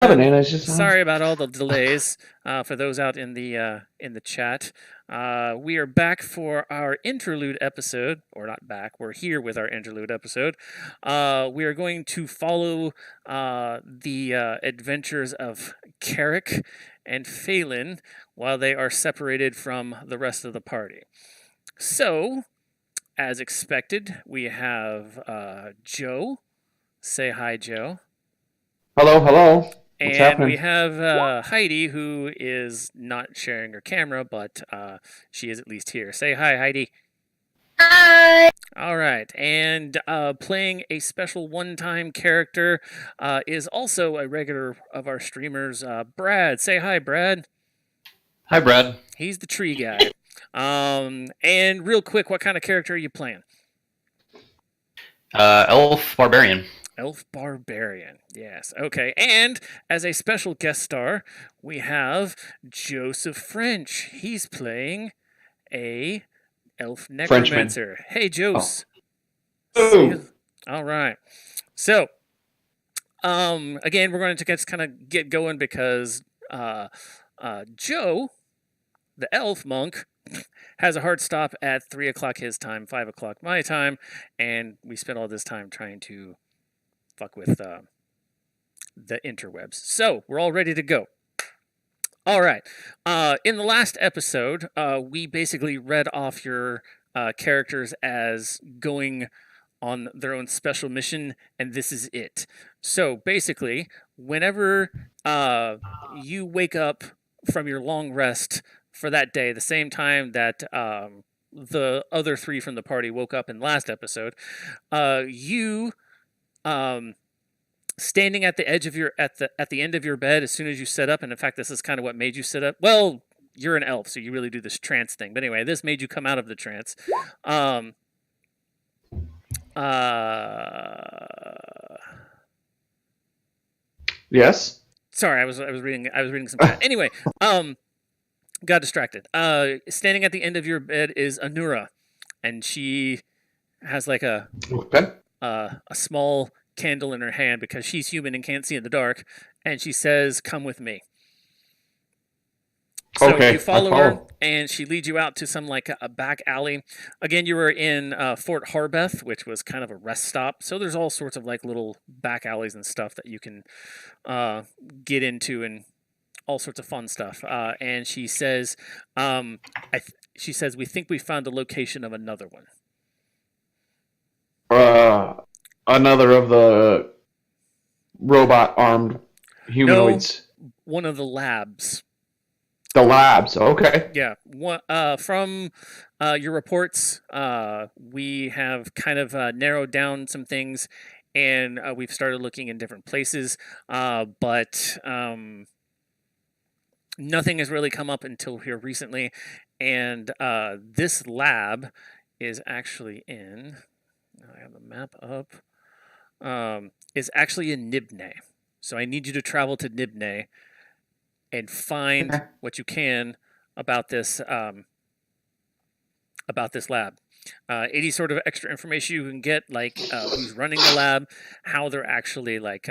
And it's just Sorry about all the delays. For those out in the chat, we are back for our interlude episode, or not back. We're here with our interlude episode. We are going to follow the adventures of Carrick and Phelan while they are separated from the rest of the party. So, as expected, we have Joe. Say hi, Joe. hello, hello. What's And we happening? have Heidi, who is not sharing her camera, but she is at least here. Say hi, Heidi. Hi. All right. And playing a special one time character is also a regular of our streamers, Brad. Say hi, Brad. Hi, Brad. He's the tree guy. And real quick, what kind of character are you playing? Elf Barbarian. Elf Barbarian. Yes. Okay. And as a special guest star, we have Joseph French. He's playing a Elf Necromancer. Frenchman. Hey, Jose. Oh. All right. So, again, we're going to just kind of get going because Joe, the elf monk, has a hard stop at 3 o'clock his time, 5 o'clock my time, and we spent all this time trying to fuck with the interwebs. So we're all ready to go. All right. In the last episode, we basically read off your characters as going on their own special mission, and this is it. So basically, whenever you wake up from your long rest for that day, the same time that the other three from the party woke up in the last episode, you standing at the edge of your at the end of your bed as soon as you sit up, and in fact this is kind of what made you sit up. Well, you're an elf, so you really do this trance thing, but anyway, this made you come out of the trance. Yes. Sorry, I was reading some chat. Anyway, got distracted. Standing at the end of your bed is Anura, and she has like a Okay. small candle in her hand because she's human and can't see in the dark, and she says, "Come with me." So Okay, you follow I her, follow. and she leads you out to some like a back alley. Again, you were in Fort Harbeth, which was kind of a rest stop. So there's all sorts of like little back alleys and stuff that you can get into, and all sorts of fun stuff. And she says, she says, "We think we found the location of another one." Uh, another of the robot armed humanoids. No, one of the labs. The labs. Okay. Yeah. From your reports, we have kind of narrowed down some things, and we've started looking in different places, but nothing has really come up until here recently. And this lab is actually in. I have the map up. Is actually in Nibne. So I need you to travel to Nibne and find Okay. what you can about this lab. Any sort of extra information you can get, like who's running the lab, how they're actually like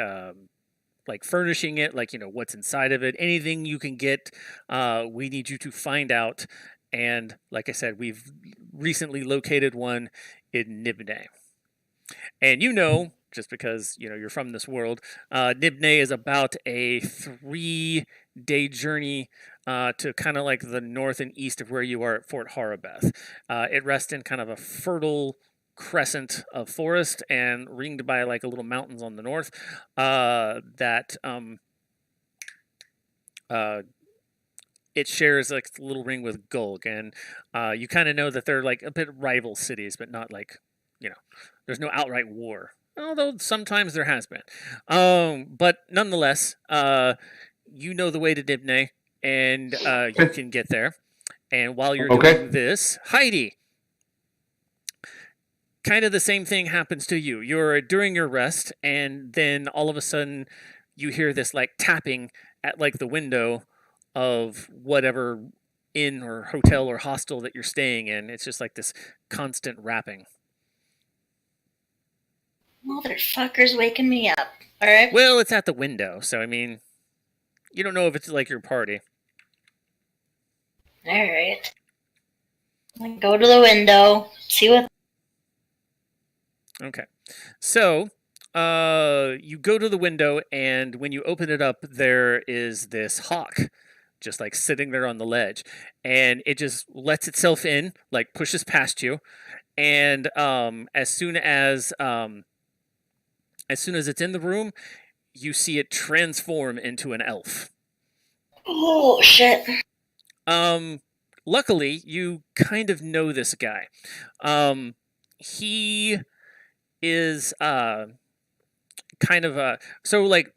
furnishing it, like what's inside of it. Anything you can get, we need you to find out. And like I said, we've recently located one in Nibne. And just because you're from this world, Nibne is about a 3-day journey to kind of like the north and east of where you are at Fort Harabeth. It rests in kind of a fertile crescent of forest and ringed by like a little mountains on the north that it shares like a little ring with Gulg, and you kind of know that they're like a bit rival cities, but not like there's no outright war, although sometimes there has been. But nonetheless, you know the way to Dibne, and you can get there. And while you're doing this, Heidi, kind of the same thing happens to you. You're during your rest, and then all of a sudden, you hear this like tapping at like the window of whatever inn or hotel or hostel that you're staying in. It's just like this constant rapping. Motherfucker's waking me up. All right. Well, it's at the window, so I mean, You don't know if it's like your party. Alright. I go to the window, see what. Okay. So, you go to the window, and when you open it up, there is this hawk just like sitting there on the ledge, and it just lets itself in, like pushes past you, and as soon as it's in the room, you see it transform into an elf. Oh, shit. Luckily, you kind of know this guy. He is kind of so like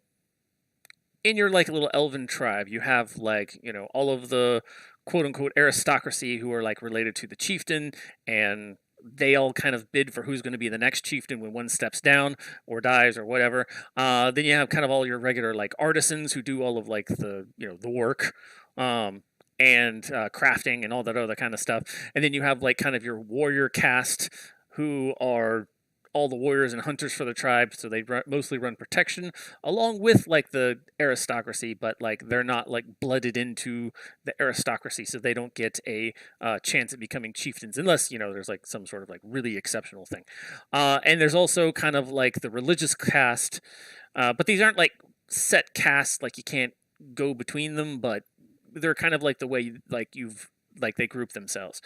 in your like little elven tribe, you have like, all of the quote unquote aristocracy who are like related to the chieftain, and they all kind of bid for who's going to be the next chieftain when one steps down or dies or whatever. Then you have kind of all your regular like artisans who do all of like the the work, and crafting and all that other kind of stuff. And then you have like kind of your warrior caste who are all the warriors and hunters for the tribe, so they mostly run protection along with like the aristocracy, but like they're not like blooded into the aristocracy, so they don't get a chance at becoming chieftains unless there's like some sort of like really exceptional thing. And there's also kind of like the religious caste, but these aren't like set castes, like you can't go between them, but they're kind of like the way they group themselves.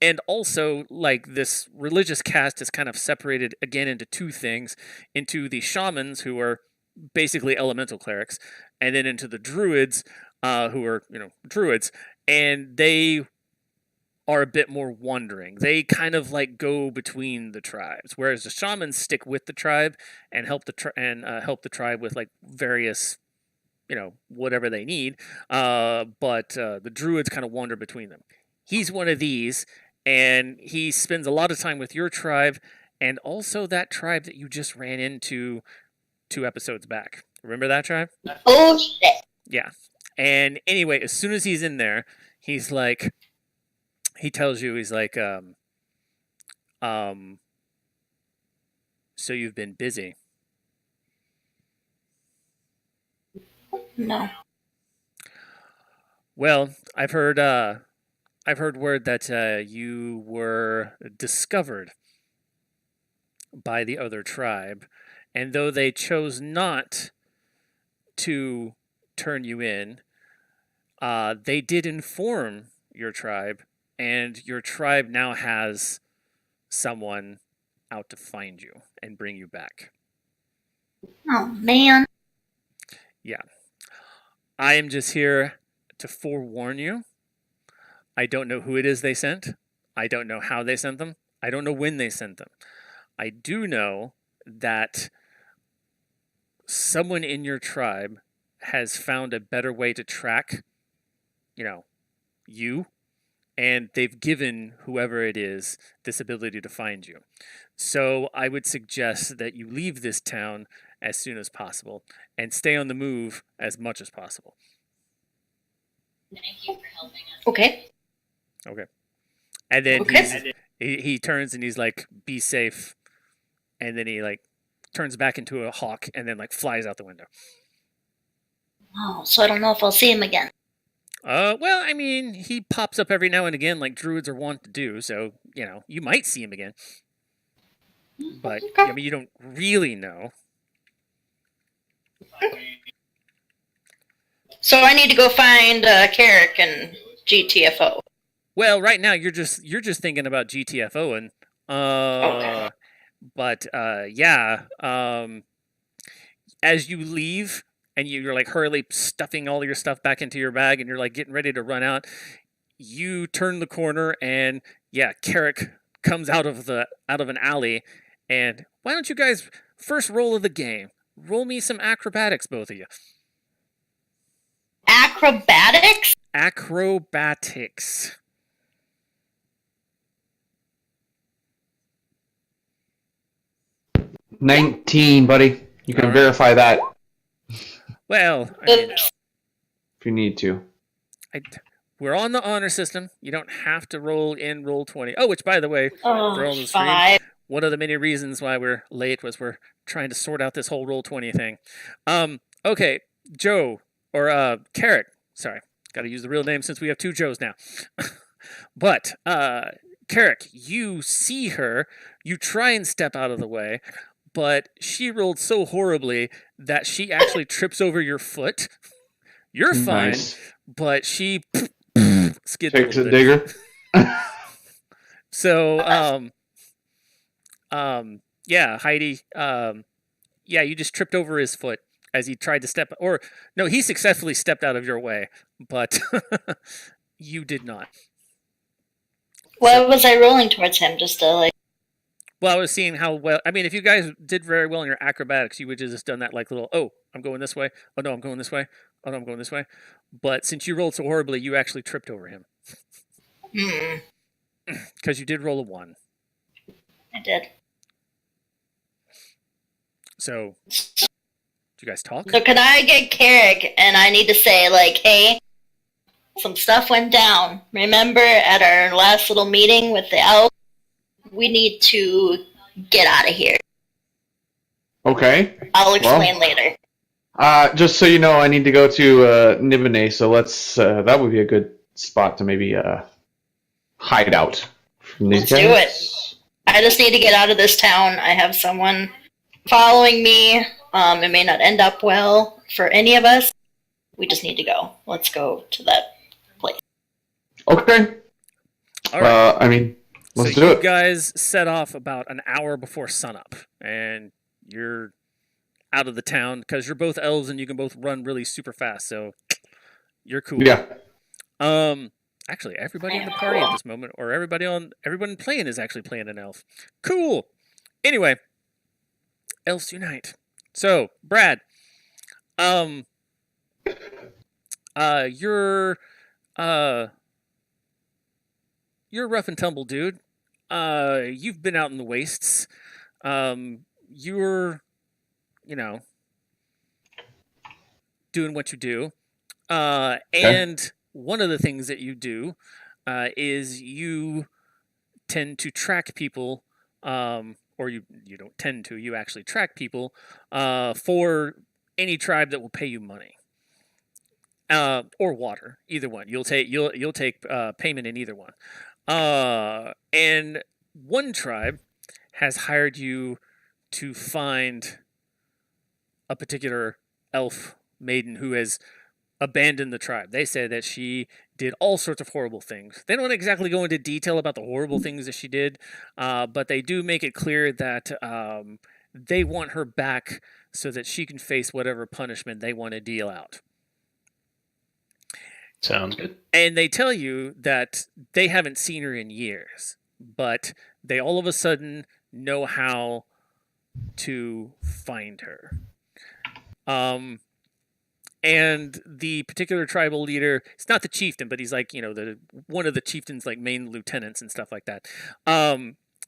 And also, like, this religious caste is kind of separated again into two things, into the shamans, who are basically elemental clerics, and then into the druids, who are druids, and they are a bit more wandering. They kind of like go between the tribes, whereas the shamans stick with the tribe and help the tribe with like various whatever they need. But the druids kind of wander between them. He's one of these, and he spends a lot of time with your tribe and also that tribe that you just ran into 2 episodes back. Remember that tribe? Oh, shit. Yeah. And anyway, as soon as he's in there, he's like, he tells you, he's like, so you've been busy. No. Well, I've heard word that you were discovered by the other tribe, and though they chose not to turn you in, they did inform your tribe, and your tribe now has someone out to find you and bring you back. Oh, man. Yeah. I am just here to forewarn you. I don't know who it is they sent. I don't know how they sent them. I don't know when they sent them. I do know that someone in your tribe has found a better way to track, you, and they've given whoever it is this ability to find you. So I would suggest that you leave this town as soon as possible and stay on the move as much as possible. Thank you for helping us. Okay. Okay. And then he turns and he's like, be safe. And then he like turns back into a hawk and then like flies out the window. Oh, so I don't know if I'll see him again. Well, I mean, he pops up every now and again like druids are wont to do, so, you might see him again. But, Okay. I mean, you don't really know. So I need to go find Carrick and GTFO. Well, right now you're just thinking about GTFO and Okay. But yeah, as you leave and you're like hurriedly stuffing all your stuff back into your bag and you're like getting ready to run out, you turn the corner and yeah, Carrick comes out of an alley. And why don't you guys first roll of the game? Roll me some acrobatics, both of you. Acrobatics? Acrobatics. $19, buddy. You can All right. verify that Well, I mean, Oops. if you need to. we're on the honor system. You don't have to roll in roll 20. Oh, which by the way, for all Oh, the stream, 5. one of the many reasons why we're late was we're trying to sort out this whole roll 20 thing. Okay, Joe, or Carrot. Sorry, got to use the real name since we have two Joes now. But Carrick, you see her. You try and step out of the way, but she rolled so horribly that she actually trips over your foot. You're fine, Nice. but she skids Takes a a little bit. digger. So, yeah, Heidi, yeah, you just tripped over his foot as he tried to step, or no, he successfully stepped out of your way, but you did not. Why was I rolling towards him? Just to like. Well, I was seeing how well. I mean, if you guys did very well in your acrobatics, you would have just done that like little. Oh, I'm going this way. Oh no, I'm going this way. Oh no, I'm going this way. But since you rolled so horribly, you actually tripped over him because you did roll a 1. I did. So, do you guys talk? So can I get Carrick and I need to say like, hey, some stuff went down. Remember at our last little meeting with the elf? We need to get out of here. Okay. I'll explain later. Just so you know, I need to go to Nibene, so let's. That would be a good spot to maybe hide out from these Let's guys. do it. I just need to get out of this town. I have someone following me. It may not end up well for any of us. We just need to go. Let's go to that place. Okay. All right. I mean, let's so do you it. guys set off about an hour before sunup, and you're out of the town because you're both elves and you can both run really super fast. So you're cool. Yeah. Actually, everybody in the party at this moment, or everyone playing is actually playing an elf. Cool. Anyway, elves unite. So, Brad, you're a rough and tumble dude. You've been out in the wastes. You're, doing what you do. And one of the things that you do is you tend to track people, or you don't tend to, you actually track people for any tribe that will pay you money. Or water, either one. You'll take payment in either one. And one tribe has hired you to find a particular elf maiden who has abandoned the tribe. They say that she did all sorts of horrible things. They don't exactly go into detail about the horrible things that she did, but they do make it clear that they want her back so that she can face whatever punishment they want to deal out. Sounds good. And they tell you that they haven't seen her in years, but they all of a sudden know how to find her. And the particular tribal leader, it's not the chieftain, but he's like, one of the chieftain's like main lieutenants and stuff like that.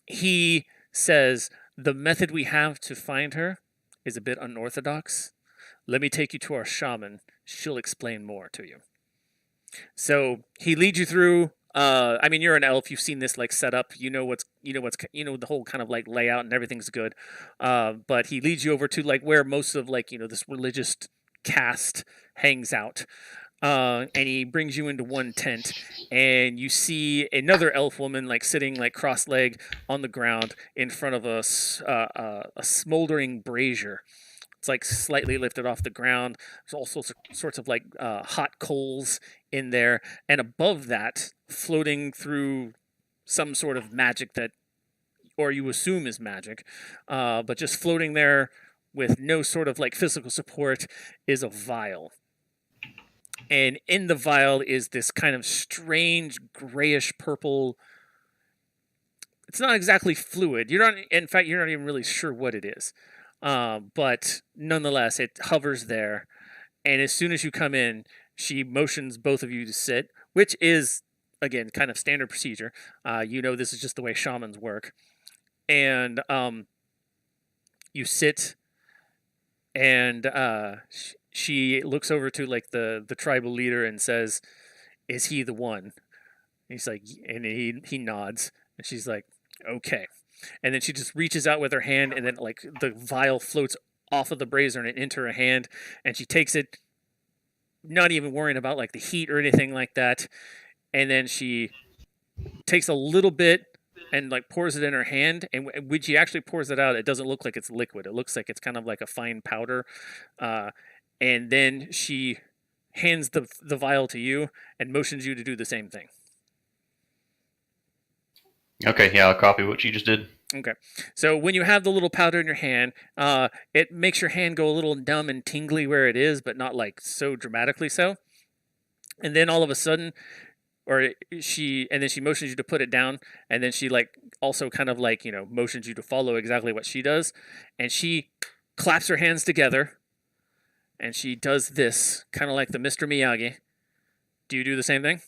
He says, the method we have to find her is a bit unorthodox. Let me take you to our shaman. She'll explain more to you. So he leads you through. I mean, you're an elf. You've seen this like set up. You know the whole kind of like layout and everything's good. But he leads you over to like where most of like this religious caste hangs out. And he brings you into one tent, and you see another elf woman like sitting like cross-legged on the ground in front of a smoldering brazier. It's like slightly lifted off the ground. There's also sorts of like hot coals in there. And above that, floating through some sort of magic or you assume is magic, but just floating there with no sort of like physical support, is a vial. And in the vial is this kind of strange grayish purple. It's not exactly fluid. In fact, you're not even really sure what it is. But nonetheless, it hovers there, and as soon as you come in, she motions both of you to sit, which is, again, kind of standard procedure. This is just the way shamans work. And you sit, and she looks over to like the tribal leader and says, "Is he the one?" And he's like, and he nods, and she's like, "Okay." And then she just reaches out with her hand, and then like the vial floats off of the brazier and into her hand, and she takes it, not even worrying about like the heat or anything like that. And then she takes a little bit and like pours it in her hand. And when she actually pours it out, it doesn't look like it's liquid. It looks like it's kind of like a fine powder. And then she hands the vial to you and motions you to do the same thing. Okay, yeah, I'll copy what you just did. Okay. So when you have the little powder in your hand, it makes your hand go a little numb and tingly where it is, but not like so dramatically so. And then all of a sudden, then she motions you to put it down, and then she like also kind of like, motions you to follow exactly what she does. And she claps her hands together and she does this, kind of like the Mr. Miyagi. Do you do the same thing?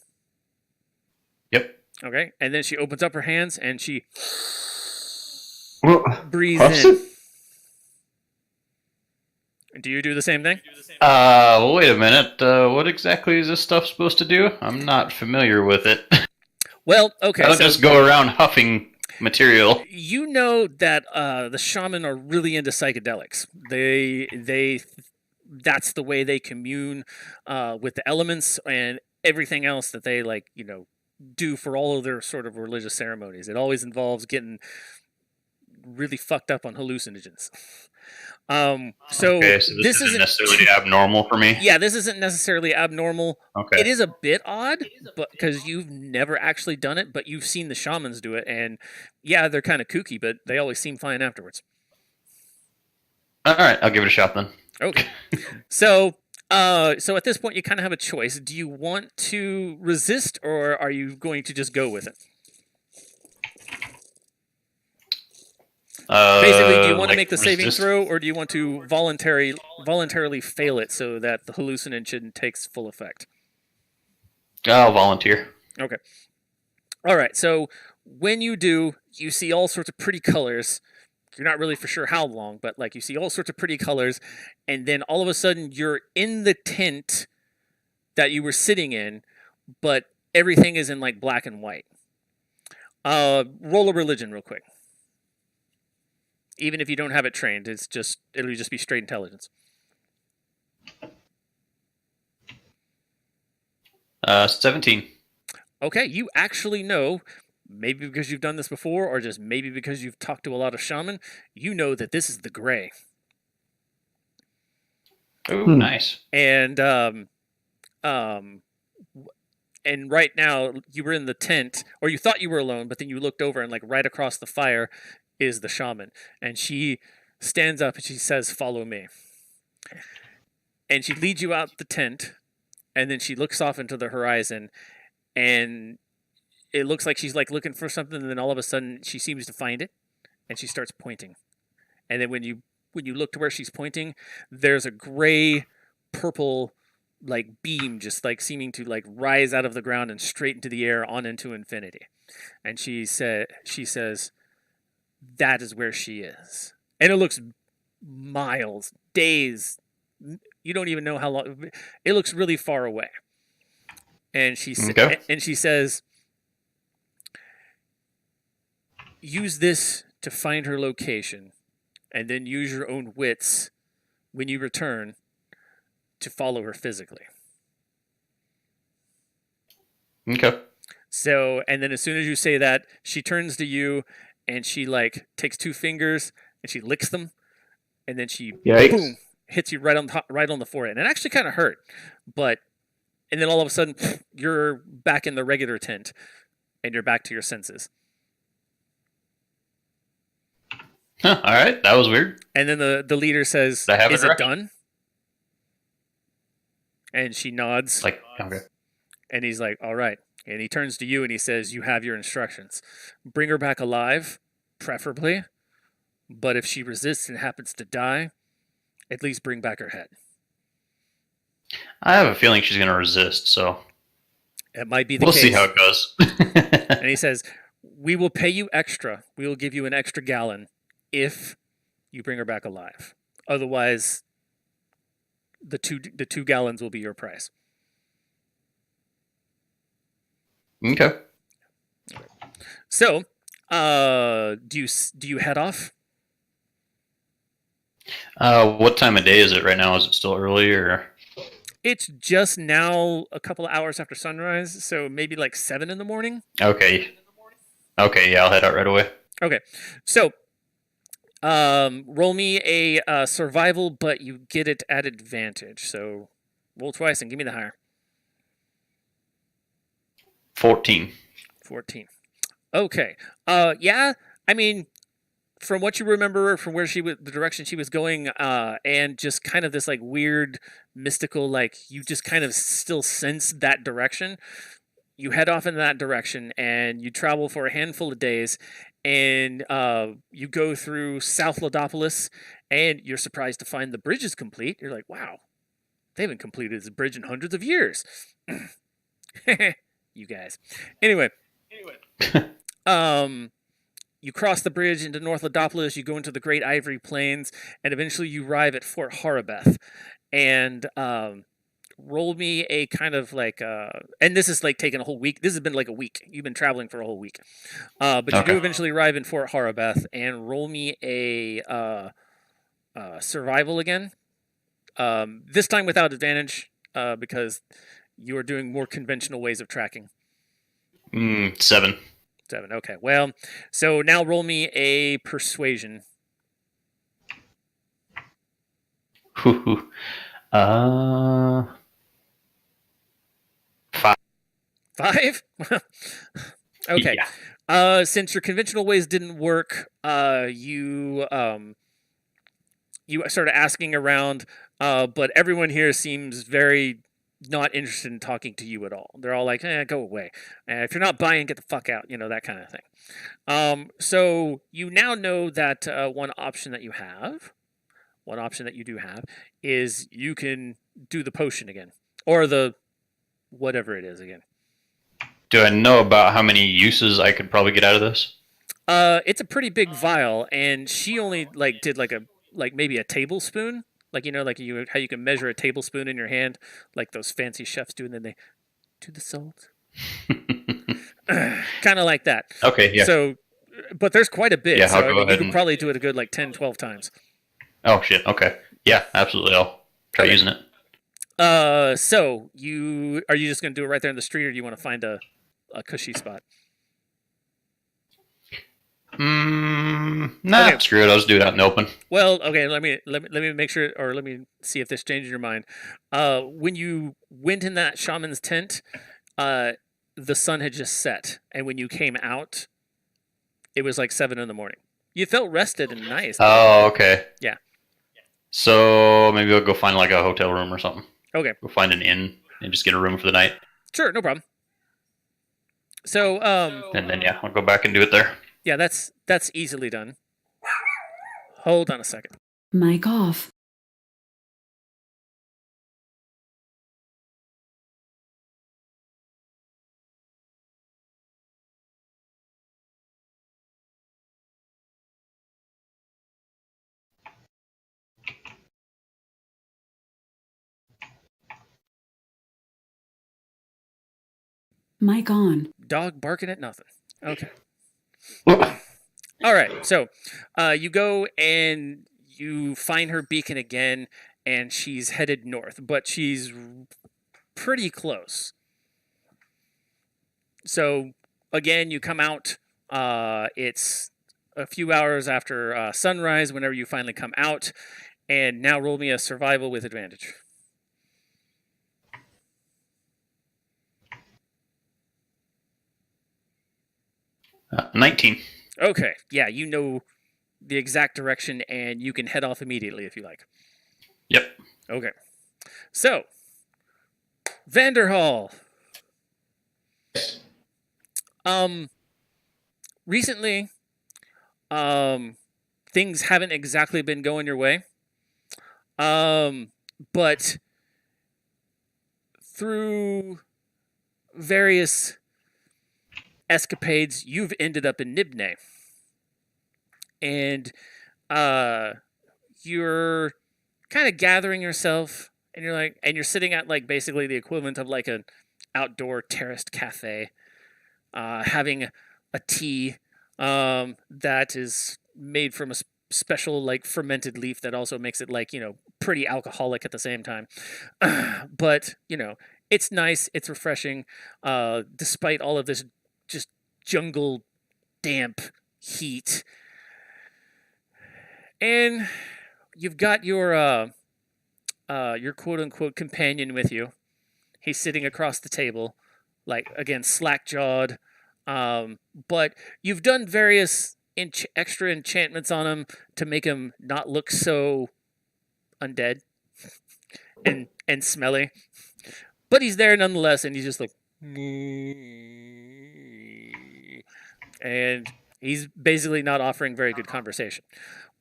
Yep. Okay. And then she opens up her hands and she Well, breathes puffs in. it? Do you do the same thing? Wait a minute. What exactly is this stuff supposed to do? I'm not familiar with it. Well, okay. I don't just go around huffing material. You know that the shaman are really into psychedelics. That's the way they commune with the elements and everything else that they do for all of their sort of religious ceremonies. It always involves getting really fucked up on hallucinogens. So Okay, so this isn't necessarily abnormal for me. Yeah, this isn't necessarily abnormal. Okay. It is a bit odd, but because you've never actually done it, but you've seen the shamans do it, and yeah, they're kind of kooky, but they always seem fine afterwards. All right, I'll give it a shot then. Okay. So at this point, you kind of have a choice. Do you want to resist, or are you going to just go with it? Basically, do you want to make the saving throw, or do you want to voluntarily fail it so that the hallucinogen takes full effect? I'll volunteer. Okay. All right. So when you do, you see all sorts of pretty colors. You're not really for sure how long, but like you see all sorts of pretty colors, and then all of a sudden you're in the tent that you were sitting in, but everything is in like black and white. Roll a religion real quick. Even if you don't have it trained, it'll just be straight intelligence. 17. Okay, you actually know, maybe because you've done this before, or just maybe because you've talked to a lot of shaman, you know that this is the gray. Oh, nice. And right now you were in the tent, or you thought you were alone, but then you looked over and like right across the fire is the shaman, and she stands up and she says, "Follow me." And she leads you out the tent, and then she looks off into the horizon, and it looks like she's like looking for something, and then all of a sudden she seems to find it, and she starts pointing. And then when you look to where she's pointing, there's a gray purple like beam just like seeming to like rise out of the ground and straight into the air on into infinity. And she says, "That is where she is." And it looks miles, days, you don't even know how long. It looks really far away. And she says, "Use this to find her location, and then use your own wits when you return to follow her physically." Okay. So, and then as soon as you say that, she turns to you and she like takes two fingers and she licks them, and then she boom hits you right on the forehead. And it actually kind of hurt, and then all of a sudden you're back in the regular tent and you're back to your senses. Huh, all right, that was weird. And then the leader says, "Is it done?" And she nods. Like, okay. And he's like, "All right." And he turns to you and he says, "You have your instructions. Bring her back alive, preferably. But if she resists and happens to die, at least bring back her head." I have a feeling she's going to resist, so it might be the case. We'll see how it goes. And he says, "We will pay you extra. We will give you an extra gallon if you bring her back alive. Otherwise, the 2 gallons will be your price." Okay. So, do you head off? What time of day is it right now? Is it still early or? It's just now a couple of hours after sunrise, so maybe like 7 in the morning. Okay. Okay, yeah, I'll head out right away. Okay, so roll me a survival, but you get it at advantage. So roll twice and give me the higher. 14. 14. Okay. Yeah. I mean, from what you remember, from where she was, the direction she was going, and just kind of this like weird, mystical, like you just kind of still sense that direction. You head off in that direction, and you travel for a handful of days, and you go through South Lodopolis, and you're surprised to find the bridge is complete. You're like, wow, they haven't completed this bridge in hundreds of years. You guys. Anyway. You cross the bridge into North Lodopolis, you go into the Great Ivory Plains, and eventually you arrive at Fort Horabeth. And roll me a kind of like, and this is like taking a whole week. This has been like a week. You've been traveling for a whole week. But you do eventually arrive in Fort Horabeth, and roll me a survival again. This time without advantage, because you are doing more conventional ways of tracking. 7. 7. Okay. Well, so now roll me a persuasion. 5. 5? Okay. Yeah. Since your conventional ways didn't work, you started asking around, but everyone here seems very not interested in talking to you at all. They're all like, go away. If you're not buying, get the fuck out, that kind of thing. So you now know that one option that you do have is you can do the potion again, or the whatever it is again. Do I know about how many uses I could probably get out of this? It's a pretty big vial, and she only did maybe a tablespoon. Like, how you can measure a tablespoon in your hand, like those fancy chefs do, and then they do the salt. Kind of like that. Okay, yeah. So, but there's quite a bit. Yeah, so I'll go ahead you can and... probably do it a good 10, 12 times. Oh, shit. Okay. Yeah, absolutely. I'll try using it. So, are you just going to do it right there in the street, or do you want to find a cushy spot? Okay. Screw it. I'll just do it out in the open. Well, okay. Let me make sure, or let me see if this changes your mind. When you went in that shaman's tent, the sun had just set, and when you came out, it was 7 in the morning. You felt rested and nice. Oh, okay. Yeah. So maybe I'll go find a hotel room or something. Okay. Go find an inn and just get a room for the night. Sure, no problem. So, and then I'll go back and do it there. Yeah, that's easily done. Hold on a second. Mic off. Mic on. Dog barking at nothing. Okay. All right. So you go and you find her beacon again, and she's headed north, but she's pretty close. So again, you come out. It's a few hours after sunrise whenever you finally come out, and now roll me a survival with advantage. 19. Okay, yeah, you know the exact direction, and you can head off immediately if you like. Yep. Okay. So, Vanderhall. Recently, things haven't exactly been going your way. But through various escapades, you've ended up in Nibne. And you're kind of gathering yourself, and you're sitting at basically the equivalent of an outdoor terraced cafe, having a tea that is made from a special fermented leaf that also makes it pretty alcoholic at the same time. But, it's nice. It's refreshing. Despite all of this just jungle damp heat. And you've got your quote-unquote companion with you. He's sitting across the table, like, again, slack-jawed. But you've done various extra enchantments on him to make him not look so undead and smelly. But he's there nonetheless, and he's just like... And he's basically not offering very good conversation.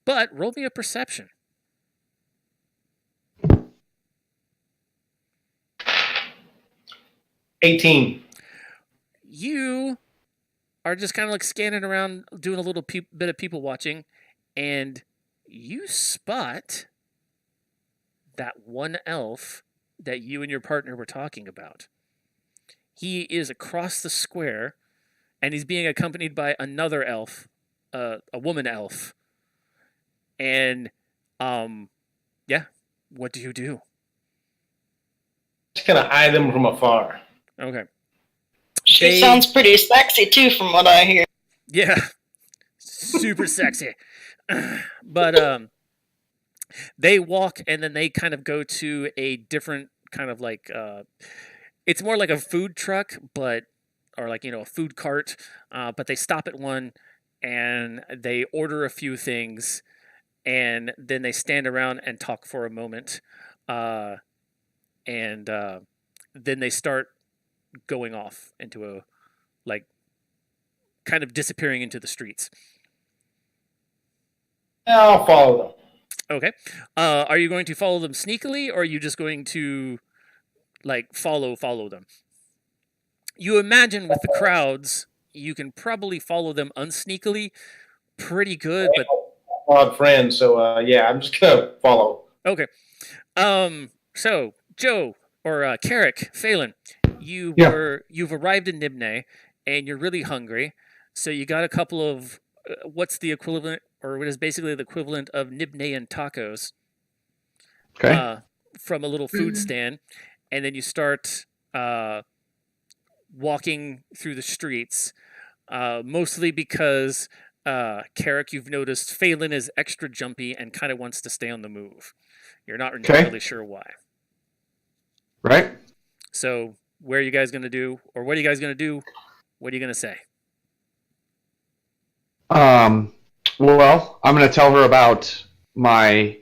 But roll me a perception. 18. You are just kind of like scanning around, doing a little bit of people watching, and you spot that one elf that you and your partner were talking about. He is across the square, and he's being accompanied by another elf, a woman elf. And, yeah, what do you do? Just kind of eye them from afar. Okay. She sounds pretty sexy too, from what I hear. Yeah, super sexy. But they walk, and then they kind of go to a different kind of like it's more like a food truck, or like a food cart. But they stop at one, and they order a few things, and then they stand around and talk for a moment, and then they start going off into a, like, kind of disappearing into the streets. I'll follow them. Okay. Are you going to follow them sneakily, or are you just going to, like, follow them? You imagine with the crowds, you can probably follow them unsneakily pretty good, but... Odd friends, so yeah, I'm just going to follow. Okay. So, Joe, or Carrick, Phelan, you've arrived in Nibne, and you're really hungry, so you got a couple of, what's the equivalent, or what is basically the equivalent of Nibnean tacos. Okay. From a little food stand, and then you start walking through the streets, mostly because, Carrick, you've noticed Phelan is extra jumpy and kind of wants to stay on the move. You're not entirely sure why. Right. So, where are you guys going to do? Or what are you guys going to do? What are you going to say? Well, I'm going to tell her about my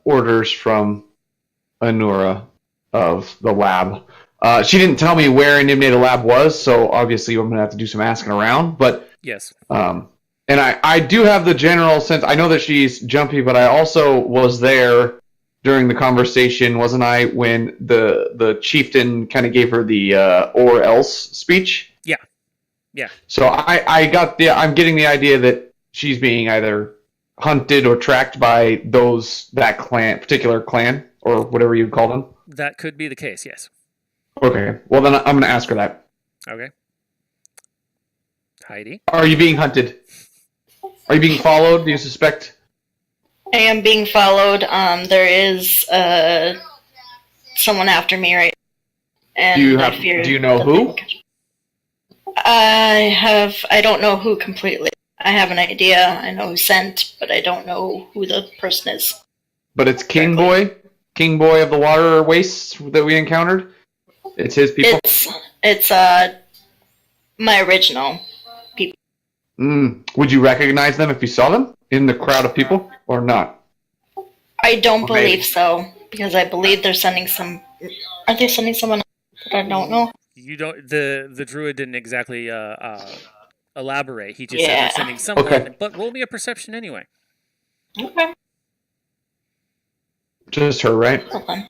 orders from Anura of the lab. She didn't tell me where in Nimne the lab was, so obviously I'm going to have to do some asking around. But yes, and I do have the general sense. I know that she's jumpy, but I also was there during the conversation, wasn't I, when the chieftain kind of gave her the or else speech? Yeah. So I'm getting the idea that she's being either hunted or tracked by that particular clan, or whatever you'd call them. That could be the case, yes. Okay. Well, then I'm going to ask her that. Okay. Heidi? Are you being hunted? Are you being followed? Do you suspect? I am being followed. There is someone after me right now. And Do you know who? I don't know who completely. I have an idea. I know who sent, but I don't know who the person is. But it's King Boy of the water wastes that we encountered. It's his people. It's my original people. Would you recognize them if you saw them in the crowd of people, or not? I don't believe so, because I believe they're sending some. Are they sending someone that I don't know? You don't. The druid didn't exactly elaborate. He just said they're sending someone. Okay. But roll me a perception anyway. Okay. Just her, right? Hold on.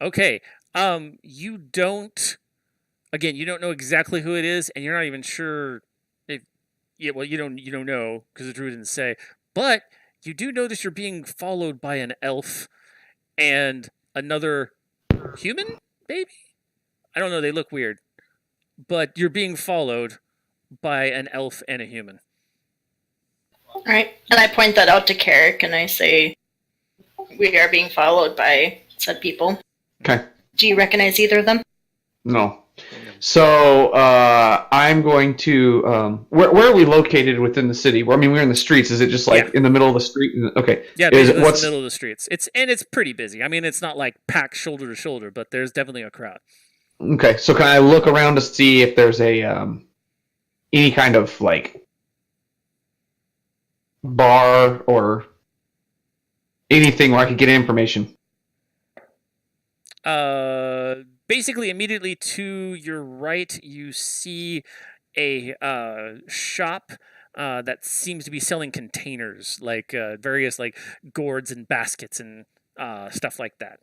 Okay. You don't. Again, you don't know exactly who it is, and you're not even sure if. Yeah, well, you don't know because the druid didn't say. But you do notice you're being followed by an elf and another human, maybe? I don't know. They look weird. But you're being followed by an elf and a human. All right, and I point that out to Carrick, and I say, "We are being followed by said people. Okay. Do you recognize either of them?" No. So I'm going to. Where are we located within the city? I mean, we're in the streets. Is it just like in the middle of the street? Okay. Yeah, Is basically it, it's the middle of the streets. It's pretty busy. I mean, it's not like packed shoulder to shoulder, but there's definitely a crowd. Okay. So can I look around to see if there's a any kind of like bar or anything where I could get information? Basically, immediately to your right, you see a shop that seems to be selling containers, like various like gourds and baskets and stuff like that.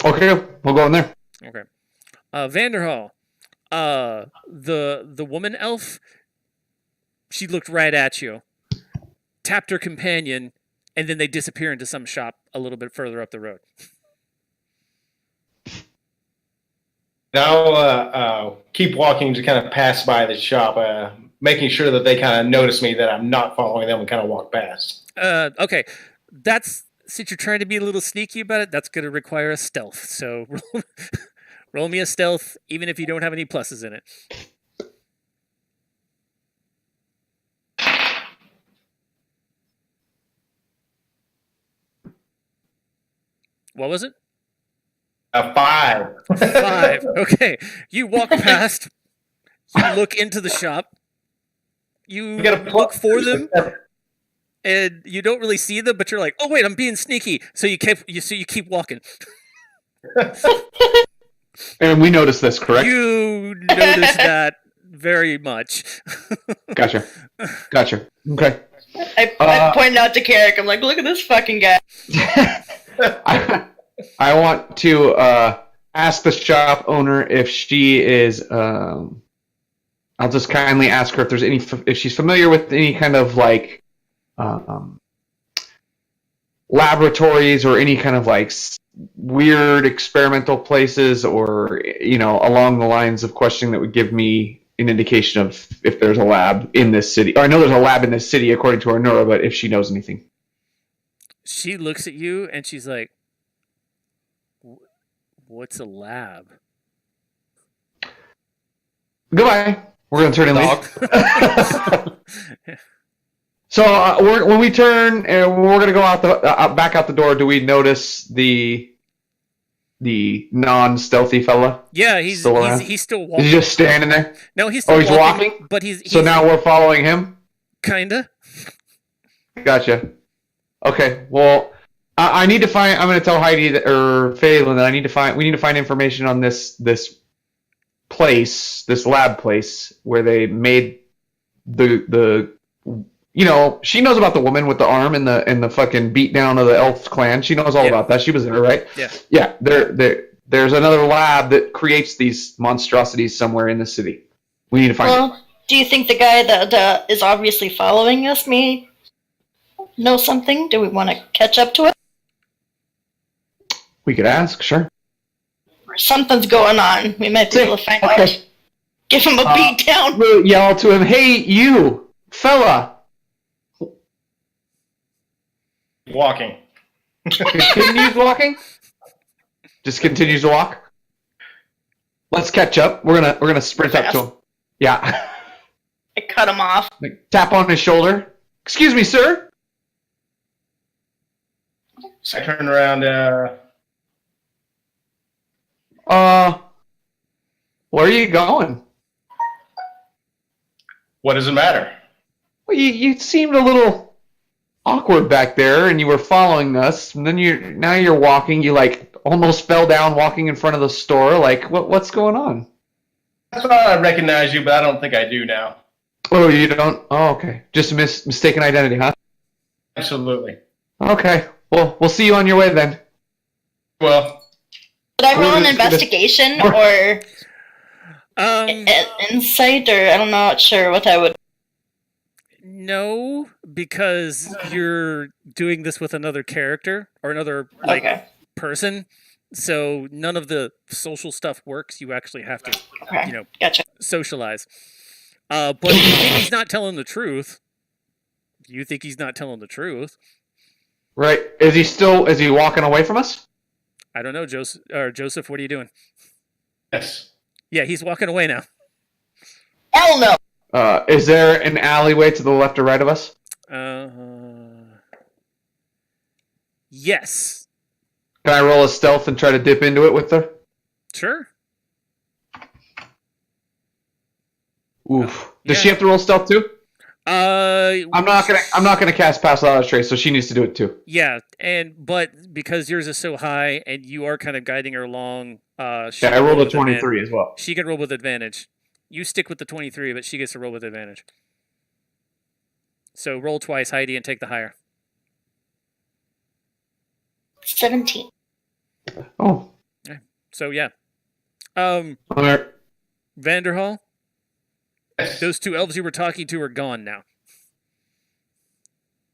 Okay, we'll go in there. Okay. Vanderhall, the woman elf, she looked right at you, tapped her companion, and then they disappear into some shop a little bit further up the road. I'll keep walking to kind of pass by the shop, making sure that they kind of notice me, that I'm not following them, and kind of walk past. Okay. Since you're trying to be a little sneaky about it, that's going to require a stealth. So roll me a stealth, even if you don't have any pluses in it. What was it? A 5. 5. Okay. You walk past. You look into the shop. You look for them, and you don't really see them. But you're like, "Oh wait, I'm being sneaky." So you keep walking. And we noticed this, correct? You notice that very much. Gotcha. Okay. I point out to Carrick. I'm like, "Look at this fucking guy." I want to ask the shop owner if she is. I'll just kindly ask her if she's familiar with any kind of like laboratories or any kind of like weird experimental places, or along the lines of questioning that would give me an indication of if there's a lab in this city. Or I know there's a lab in this city according to Arnura, but if she knows anything. She looks at you and she's like, "What's a lab?" Goodbye. We're going to turn and leave. So when we turn and we're going to go out back out the door, do we notice the non-stealthy fella? Yeah, he's still walking. Is he just standing there? No, he's still walking. But he's so now we're following him? Kinda. Gotcha. Okay, well, I need to find. I'm going to tell Heidi or Phelan that we need to find information on this place, this lab place where they made the. She knows about the woman with the arm and the fucking beat down of the elf clan. She knows all about that. She was there, right? Yeah. Yeah. There's another lab that creates these monstrosities somewhere in the city. We need to find it. Well, do you think the guy that is obviously following us may know something? Do we want to catch up to it? We could ask, sure. Something's going on. We might be able to find out. Give him a beat down. We'll yell to him, "Hey, you, fella!" Walking. Continues walking. Just continues to walk. Let's catch up. We're gonna sprint up to him. Yeah. I cut him off. Tap on his shoulder. "Excuse me, sir." So I turn around. Where are you going? What does it matter? Well, you seemed a little awkward back there, and you were following us. And then now you're walking. You like almost fell down walking in front of the store. Like, what's going on? I thought I recognized you, but I don't think I do now. Oh, you don't? Oh, okay. Just a mistaken identity, huh? Absolutely. Okay. Well, we'll see you on your way then. Well, Did I roll an investigation or insight, or I'm not sure what I would. No, because you're doing this with another character or another person. So none of the social stuff works. You actually have to, Okay. Gotcha. socialize. But if you think he's not telling the truth, Right? Is he walking away from us? I don't know, Joseph. Joseph, what are you doing? Yes. Yeah, he's walking away now. Hell no. Is there an alleyway to the left or right of us? Yes. Can I roll a stealth and try to dip into it with her? Sure. Oof. Does Yeah. she have to roll stealth too? I'm not gonna cast Pass Without a Trace, so she needs to do it too. Yeah, but because yours is so high and you are kind of guiding her along, Yeah, I rolled a 23 as well. She can roll with advantage. You stick with the 23, but she gets to roll with advantage. So roll twice, Heidi, and take the higher. 17. Oh. So yeah. All right. Vanderhall, Yes. those two elves you were talking to are gone now.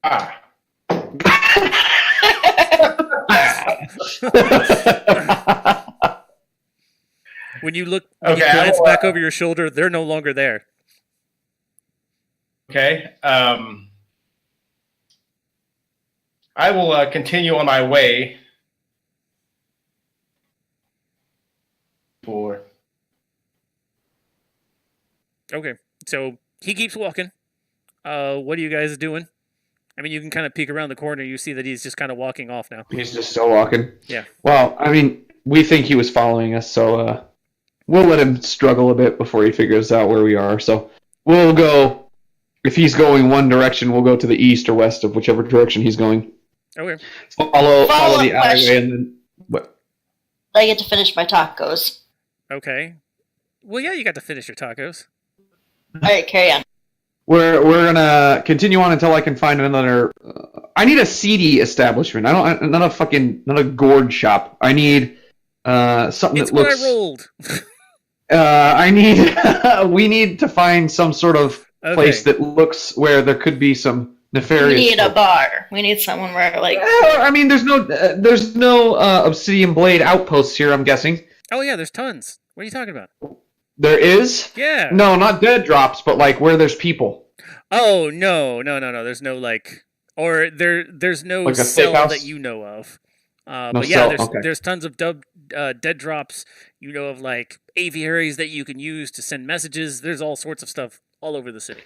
Ah. When you Okay, glance I will, back over your shoulder, they're no longer there. Okay. I will continue on my way. For Okay, so he keeps walking. What are you guys doing? I mean, you can kind of peek around the corner. You see that he's just kind of walking off now. He's just still walking. Yeah. Well, I mean, we think he was following us, so we'll let him struggle a bit before he figures out where we are. So we'll go. If he's going one direction, we'll go to the east or west of whichever direction he's going. Okay. Follow Follow-up the alleyway question. and then what? I get to finish my tacos. Okay. Well, yeah, you got to finish your tacos. Alright, carry on. We're gonna continue on until I can find another. I need a seedy establishment. Not a gourd shop. I need something It's that what looks. I rolled. I need. We need to find some sort of Okay. place that looks where there could be some We nefarious. need a bar. We need someone where, like, I mean, there's no obsidian blade outposts here. I'm guessing Oh, yeah, there's tons. What are you talking about? there is. Yeah. No, not dead drops, but like where there's people. Oh, no. There's no, there's no Like a cell steakhouse? that you know of. No But yeah, cell, there's okay. there's tons of dead drops. You know of, like, aviaries that you can use to send messages. There's all sorts of stuff all over the city.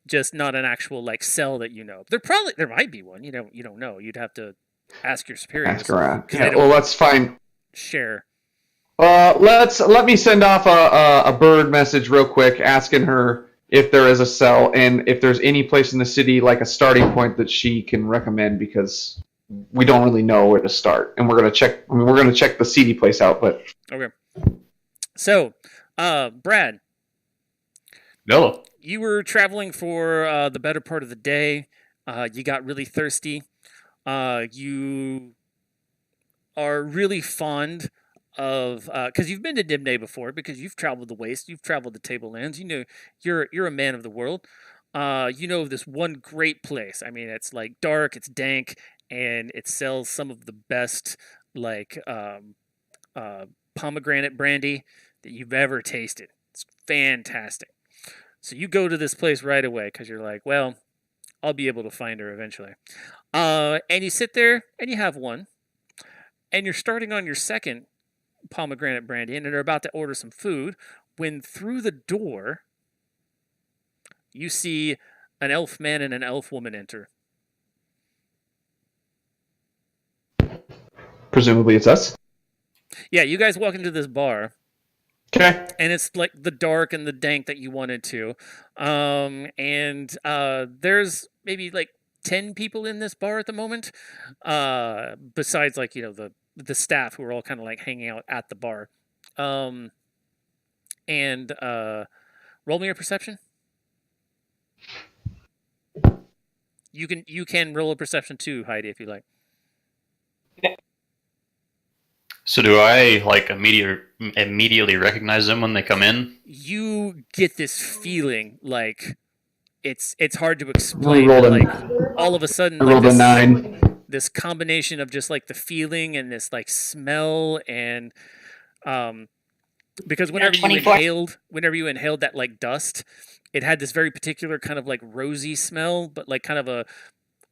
Just not an actual, like, cell that you know. There might be one. You don't know. You'd have to ask your superiors. Ask around. 'Cause Yeah, they don't well, let's find. share. Let me send off a bird message real quick, asking her if there is a cell and if there's any place in the city like a starting point that she can recommend, because we don't really know where to start, and we're gonna check. I mean, we're gonna check the seedy place out, but Okay. So, Brad, No. you were traveling for the better part of the day. You got really thirsty. You are really fond of because you've been to Dimnay before, because you've traveled the Waste, you've traveled the Tablelands. You know you're a man of the world. You know of this one great place. I mean, it's like dark, it's dank, and it sells some of the best like pomegranate brandy that you've ever tasted. It's fantastic. So you go to this place right away because you're like, well, I'll be able to find her eventually. And you sit there and you have one, and you're starting on your second pomegranate brandy, and are about to order some food when through the door you see an elf man and an elf woman enter. presumably it's us. Yeah, you guys walk into this bar. Okay. And it's like the dark and the dank that you wanted to. And there's maybe like 10 people in this bar at the moment. Besides, like, you know, the staff who are all kind of like hanging out at the bar. And roll me a perception. You can roll a perception too, Heidi, if you like. So do I like immediately recognize them when they come in? You get this feeling like it's hard to explain. rolled a- Like all of a sudden, I like rolled a this, 9. this combination of just like the feeling and this like smell and because whenever you inhaled that like dust, it had this very particular kind of like rosy smell, but like kind of a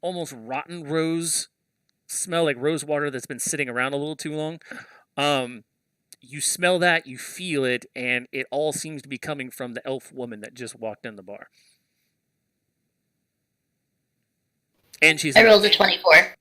almost rotten rose smell, like rose water that's been sitting around a little too long. You smell that, you feel it, and it all seems to be coming from the elf woman that just walked in the bar. And I rolled a 24.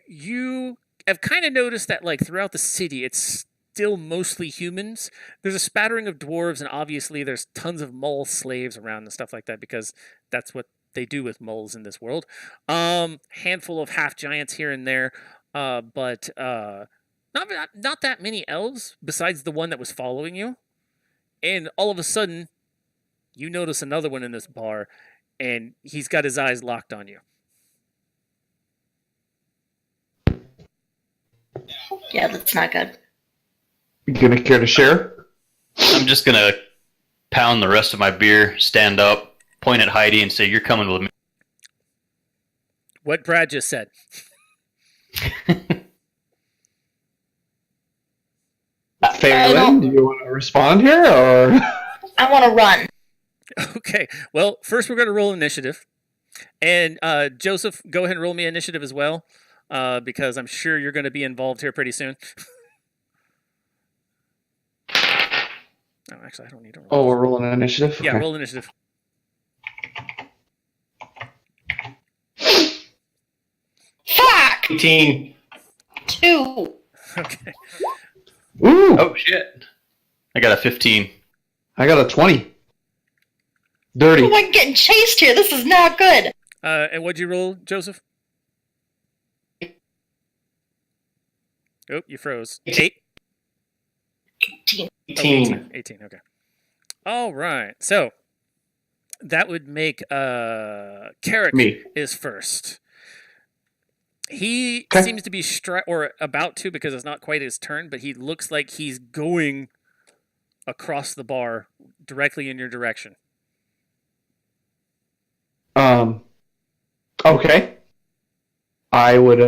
You have kind of noticed that like throughout the city, it's still mostly humans. There's a spattering of dwarves, and obviously there's tons of mole slaves around and stuff like that because that's what they do with moles in this world. Handful of half giants here and there, but not that many elves besides the one that was following you. And all of a sudden, you notice another one in this bar, and he's got his eyes locked on you. Yeah, that's not good. You gonna care to share? I'm just gonna pound the rest of my beer, stand up, point at Heidi, and say, "You're coming with me." What Brad just said. Phelan, do you want to respond here, or? I want to run. Okay. Well, first we're going to roll initiative. And Joseph, go ahead and roll me initiative as well, because I'm sure you're going to be involved here pretty soon. Oh, actually, I don't need to roll. Oh, we're rolling initiative? Yeah, Okay. roll initiative. Fuck! 18. 2. Okay. Ooh, Oh shit! I got a 15. I got a 20. Dirty. Oh, I'm getting chased here. This is not good. And what'd you roll, Joseph? Oh, you froze. 8? 18. 18. 18, okay. All right. So, that would make Carrick Me. is first. He Okay. seems to be or about to, because it's not quite his turn, but he looks like he's going across the bar directly in your direction. Okay. I would,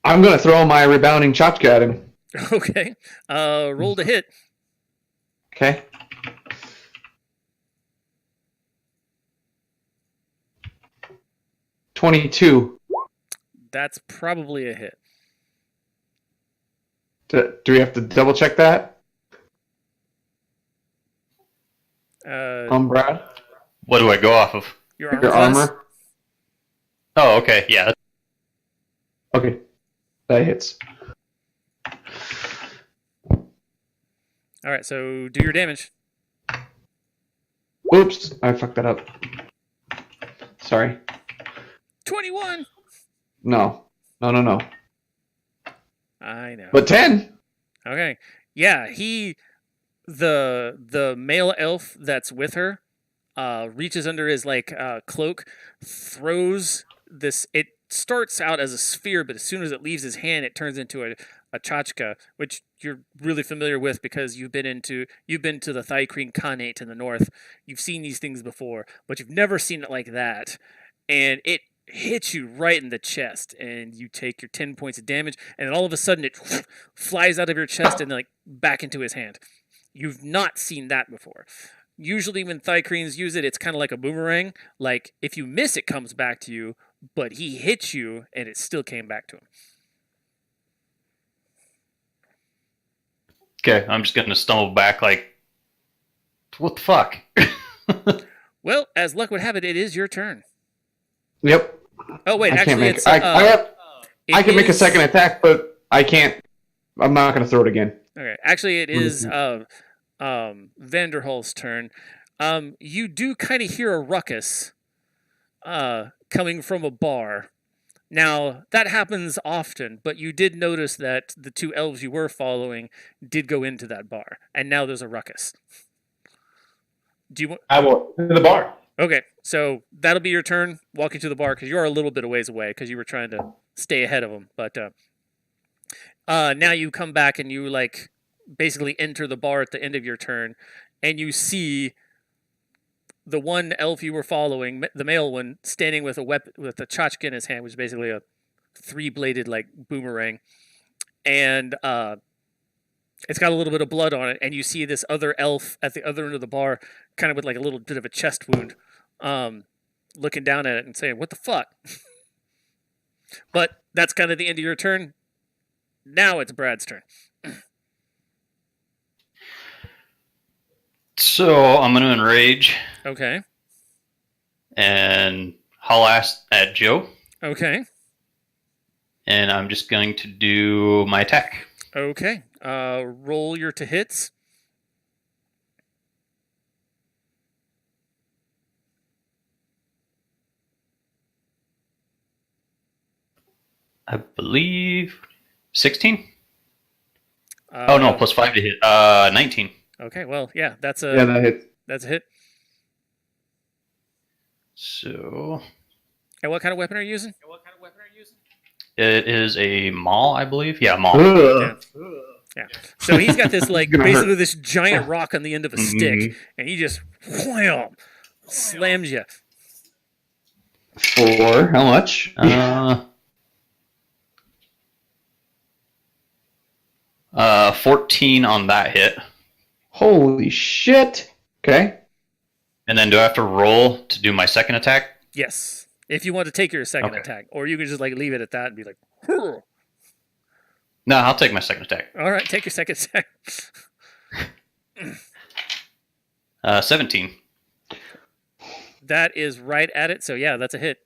I'm gonna throw my rebounding chopka at him. Okay. Roll to hit. Okay. $22. That's probably a hit. Do we have to double check that? Brad? What do I go off of? Your armor Your class? armor? Oh, okay, yeah. Okay. That hits. All right, so do your damage. Oops, I fucked that up. Sorry. 21. No. No. I know. But 10. Okay. Yeah, the male elf that's with her reaches under his like cloak, throws this. It starts out as a sphere, but as soon as it leaves his hand, it turns into a tchotchke, which you're really familiar with because you've been to the Thai-Kreen Khanate in the north. You've seen these things before, but you've never seen it like that. And it hits you right in the chest, and you take your 10 points of damage, and then all of a sudden it flies out of your chest and like back into his hand. You've not seen that before. Usually when Thai-Kreens use it, it's kind of like a boomerang. Like, if you miss, it comes back to you, but he hit you, and it still came back to him. Okay, I'm just gonna stumble back like, what the fuck? Well, as luck would have it, it is your turn. Yep. Oh, wait, I can't actually, make it's... I can make a second attack, but I can't. I'm not going to throw it again. Okay, actually, it is Vanderhall's turn. You do kind of hear a ruckus coming from a bar. Now, that happens often, but you did notice that the two elves you were following did go into that bar, and now there's a ruckus. Do you want... I will to the bar. Okay, so that'll be your turn, walking to the bar, because you're a little bit of ways away, because you were trying to stay ahead of them. But now you come back and you like basically enter the bar at the end of your turn, and you see the one elf you were following, the male one, standing with a weapon, with a tchotchke in his hand, which is basically a 3-bladed like boomerang, and it's got a little bit of blood on it, and you see this other elf at the other end of the bar, kind of with like a little bit of a chest wound, looking down at it and saying, "What the fuck?" But that's kind of the end of your turn. Now it's Brad's turn. So I'm going to enrage Okay. and haul ass at Joe, Okay. and I'm just going to do my attack. Okay. Roll your to hits. I believe 16. Uh, Oh no, plus 5 to hit. 19. Okay. Well, yeah, that's Yeah, a that hits. that's a hit. So And what kind of weapon are you using? it is a maul, I believe. Yeah, maul. Ugh. Yeah. So he's got this like Gonna basically hurt. this giant rock on the end of a stick, Mhm. and he just wham, slams you. For how much? 14 on that hit. Holy shit. Okay. And then do I have to roll to do my second attack? Yes. If you want to take your second Okay. attack, or you can just like leave it at that and be like, "Hurr." No, I'll take my second attack. All right, take your second attack. 17. That is right at it. So yeah, that's a hit.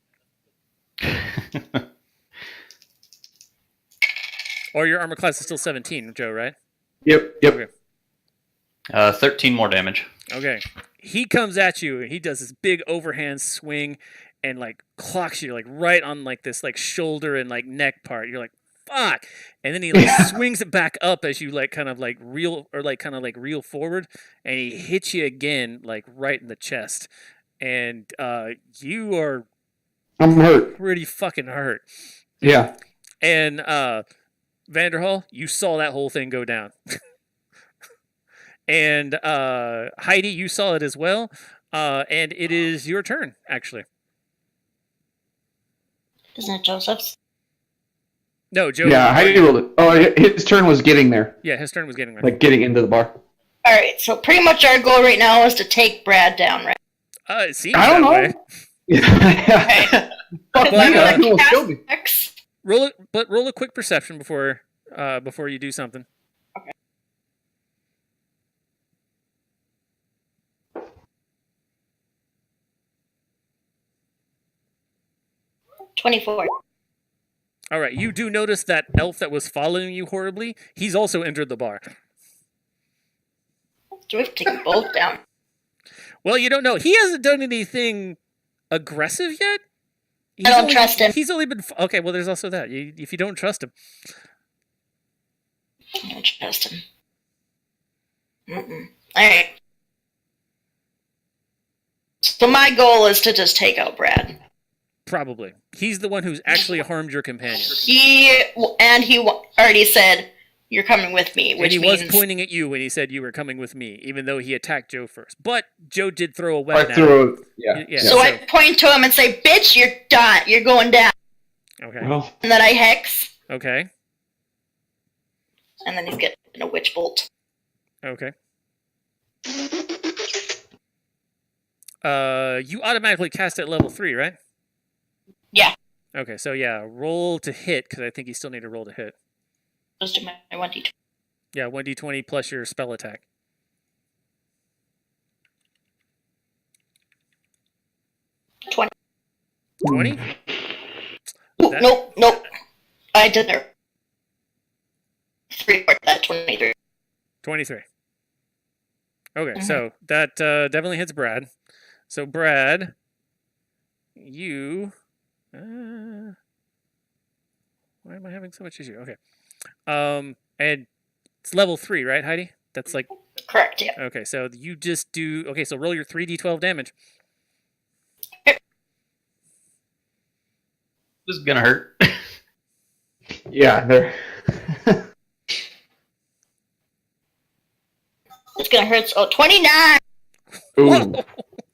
Or your armor class is still 17, Joe, right? Yep. Okay. 13 more damage. Okay. He comes at you and he does this big overhand swing and like clocks you like right on like this like shoulder and like neck part. You're like, fuck. And then he like swings it back up as you like kind of like reel or like kind of like reel forward, and he hits you again like right in the chest. And you are I'm hurt. pretty fucking hurt. Yeah. And Vanderhall, you saw that whole thing go down. And Heidi, you saw it as well. And it is your turn, actually. Isn't it Joseph's? No, Joe. Yeah, Heidi rolled it. Oh, his turn was getting there. Yeah, his turn was getting there. Like getting into the bar. All right, so pretty much our goal right now is to take Brad down, right? It seems I don't that know. way. Yeah. Fuck Well, you, that almost killed me. X. Roll a quick perception before you do something. 24. All right, you do notice that elf that was following you horribly. He's also entered the bar. Do we have to take them both down? Well, you don't know. He hasn't done anything aggressive yet. I don't trust him. He's only been okay. Well, there's also that. If you don't trust him, I don't trust him. All right. So my goal is to just take out Brad. probably he's the one who's actually harmed your companion. He already said you're coming with me, And which he means was pointing at you when he said you were coming with me, even though he attacked Joe first. But Joe did throw a I weapon at him. threw yeah. Yeah. So I point to him and say, "Bitch, you're done. You're going down." Okay. Well, And then I hex, Okay. and then he's getting a witch bolt. Okay. You automatically cast at level 3, right? Yeah. Okay, so yeah, roll to hit, because I think you still need to roll to hit. Just do my 1d20. Yeah, 1d20 plus your spell attack. 20. 20? Ooh, That- nope. I did there. 3 part that 23. 23. Okay, so that definitely hits Brad. So Brad, you... why am I having so much issue? Okay. And it's level 3, right, Heidi? That's like... Correct, yeah. Okay, so you just do... Okay, so roll your 3d12 damage. This is gonna hurt. yeah, there. It's gonna hurt. Oh, 29! Ooh.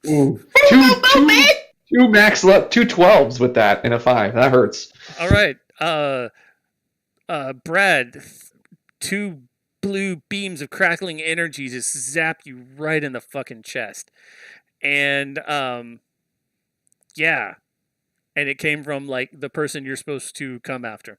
Ooh. Two max level, 2 12s with that and a 5. That hurts. All right. Brad, 2 blue beams of crackling energy just zap you right in the fucking chest. And yeah. And it came from like the person you're supposed to come after.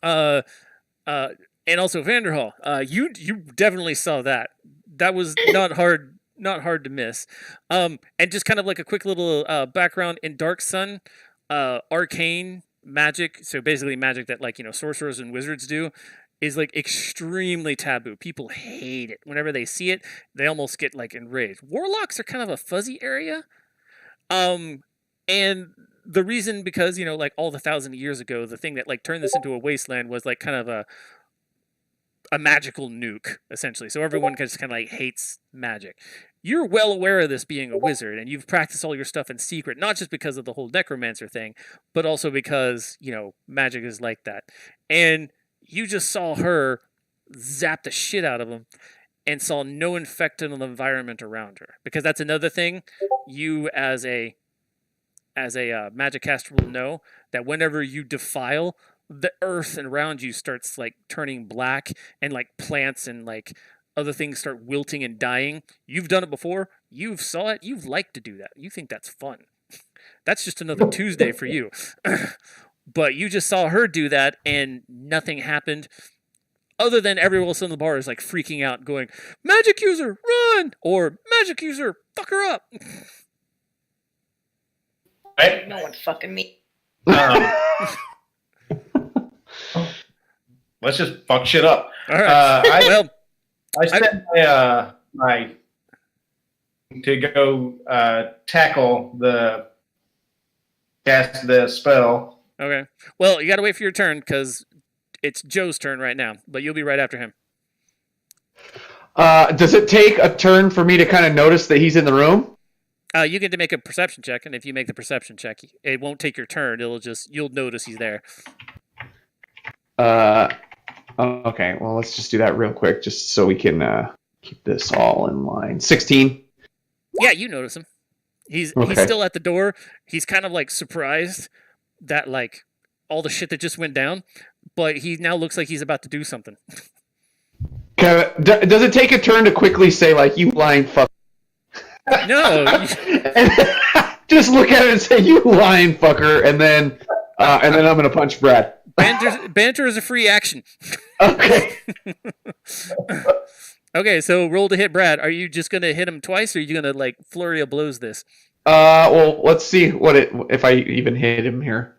And also Vanderhall, you definitely saw that. That was not hard to miss. And just kind of like a quick little background in Dark Sun, arcane magic, so basically magic that like, sorcerers and wizards do, is like extremely taboo. People hate it. Whenever they see it, they almost get like enraged. Warlocks are kind of a fuzzy area. And the reason, because, like all the 1,000 years ago, the thing that like turned this into a wasteland was like kind of a magical nuke, essentially. So everyone just kind of like hates magic. You're well aware of this being a wizard, and you've practiced all your stuff in secret, not just because of the whole Necromancer thing, but also because, magic is like that. And you just saw her zap the shit out of him and saw no infected environment around her. Because that's another thing you as a magic caster will know, that whenever you defile, the earth around you starts like turning black, and like plants and like other things start wilting and dying. You've done it before. You've saw it. You've liked to do that. You think that's fun. That's just another Tuesday for you. But you just saw her do that and nothing happened. Other than everyone else in the bar is like freaking out, going, "Magic user, run!" or "Magic user, fuck her up." Right? No one fucking me. Let's just fuck shit up. All right. I sent my to go tackle cast the spell. Okay. Well, you got to wait for your turn because it's Joe's turn right now, but you'll be right after him. Does it take a turn for me to kind of notice that he's in the room? You get to make a perception check, and if you make the perception check, it won't take your turn. You'll notice he's there. Okay. Well, let's just do that real quick, just so we can keep this all in line. 16. Yeah, you notice him. He's still at the door. He's kind of like surprised that like all the shit that just went down, but he now looks like he's about to do something. Does it take a turn to quickly say like, "You lying fuck"? No. And just look at it and say, "You lying fucker," and then I'm gonna punch Brad. Banter is a free action. Okay. Okay, so roll to hit Brad. Are you just gonna hit him twice, or are you gonna like flurry of blows this? Well, let's see if I even hit him here.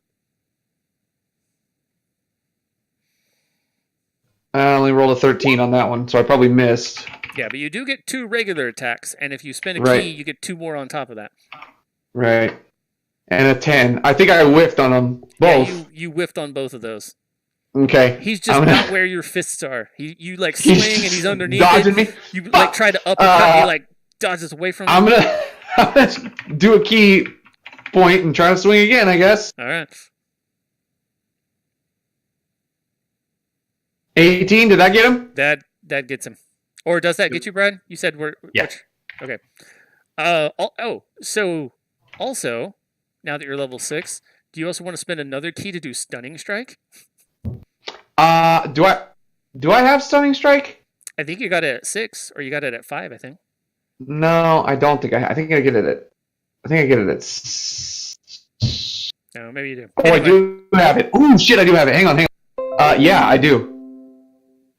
I only rolled a 13 on that one, so I probably missed. Yeah, but you do get 2 regular attacks, and if you spend a key, you get 2 more on top of that. Right. And a 10. I think I whiffed on them both. Yeah, you whiffed on both of those. Okay. He's just not where your fists are. You like swing and he's underneath dodging it. Me. You like try to uppercut, he like dodges away from I'm gonna do a key point and try to swing again, I guess. All right. 18, did that get him? That gets him. Or does that get you, Brad? You said we're... Yeah. Okay. So also, now that you're level 6, do you also want to spend another key to do Stunning Strike? Do I have Stunning Strike? I think you got it at 6, or you got it at 5, I think. No, I don't think I think I get it at... I think I get it at... No, maybe you do. Oh, anyway. I do have it. Ooh, shit, I do have it. Hang on. Yeah, I do.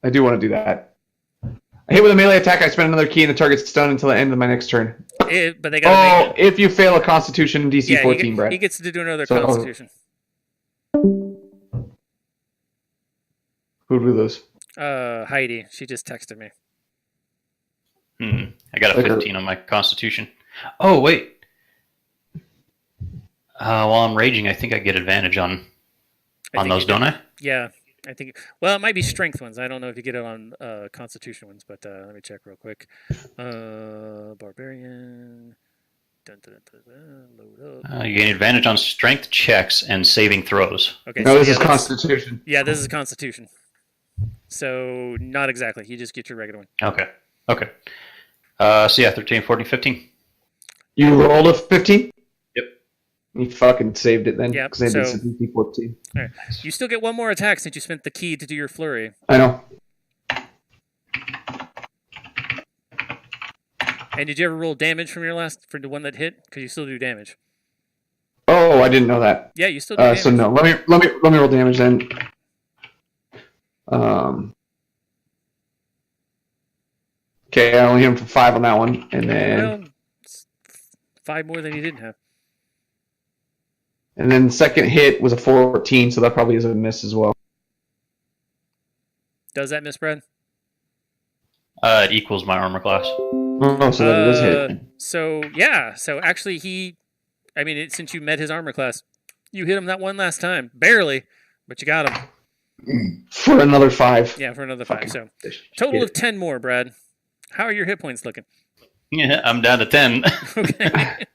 I do want to do that. I hit with a melee attack, I spend another key and the target's stunned until the end of my next turn. But they gotta make it. If you fail a Constitution DC 14, Brad. He gets to do another Constitution. Who'd we lose? Heidi. She just texted me. I got a 15 on my Constitution. Oh, wait. While I'm raging, I think I get advantage on those, don't I? Yeah. I think, well, it might be strength ones. I don't know if you get it on Constitution ones, but let me check real quick. Barbarian. Load up. You gain advantage on strength checks and saving throws. Okay. No, this is Constitution. Yeah, this is Constitution. So, not exactly. You just get your regular one. Okay. So, yeah, 13, 14, 15. You rolled a 15? Yep. You fucking saved it then. Yep, Because I did so- 17, 14. All right. You still get one more attack since you spent the key to do your flurry. I know. And did you ever roll damage from for the one that hit? Because you still do damage. Oh, I didn't know that. Yeah, you still do damage. So no, let me roll damage then. Okay, I only hit him for 5 on that one, and Well, then it's 5 more than you didn't have. the second hit was a 14, so that probably is a miss as well. Does that miss, Brad? It equals my armor class. Oh, so that does hit. So actually since you met his armor class, you hit him that one last time. Barely, but you got him. For another 5. Yeah, for another 5. Fucking So shit. total of 10 more, Brad. How are your hit points looking? Yeah, I'm down to 10. Okay.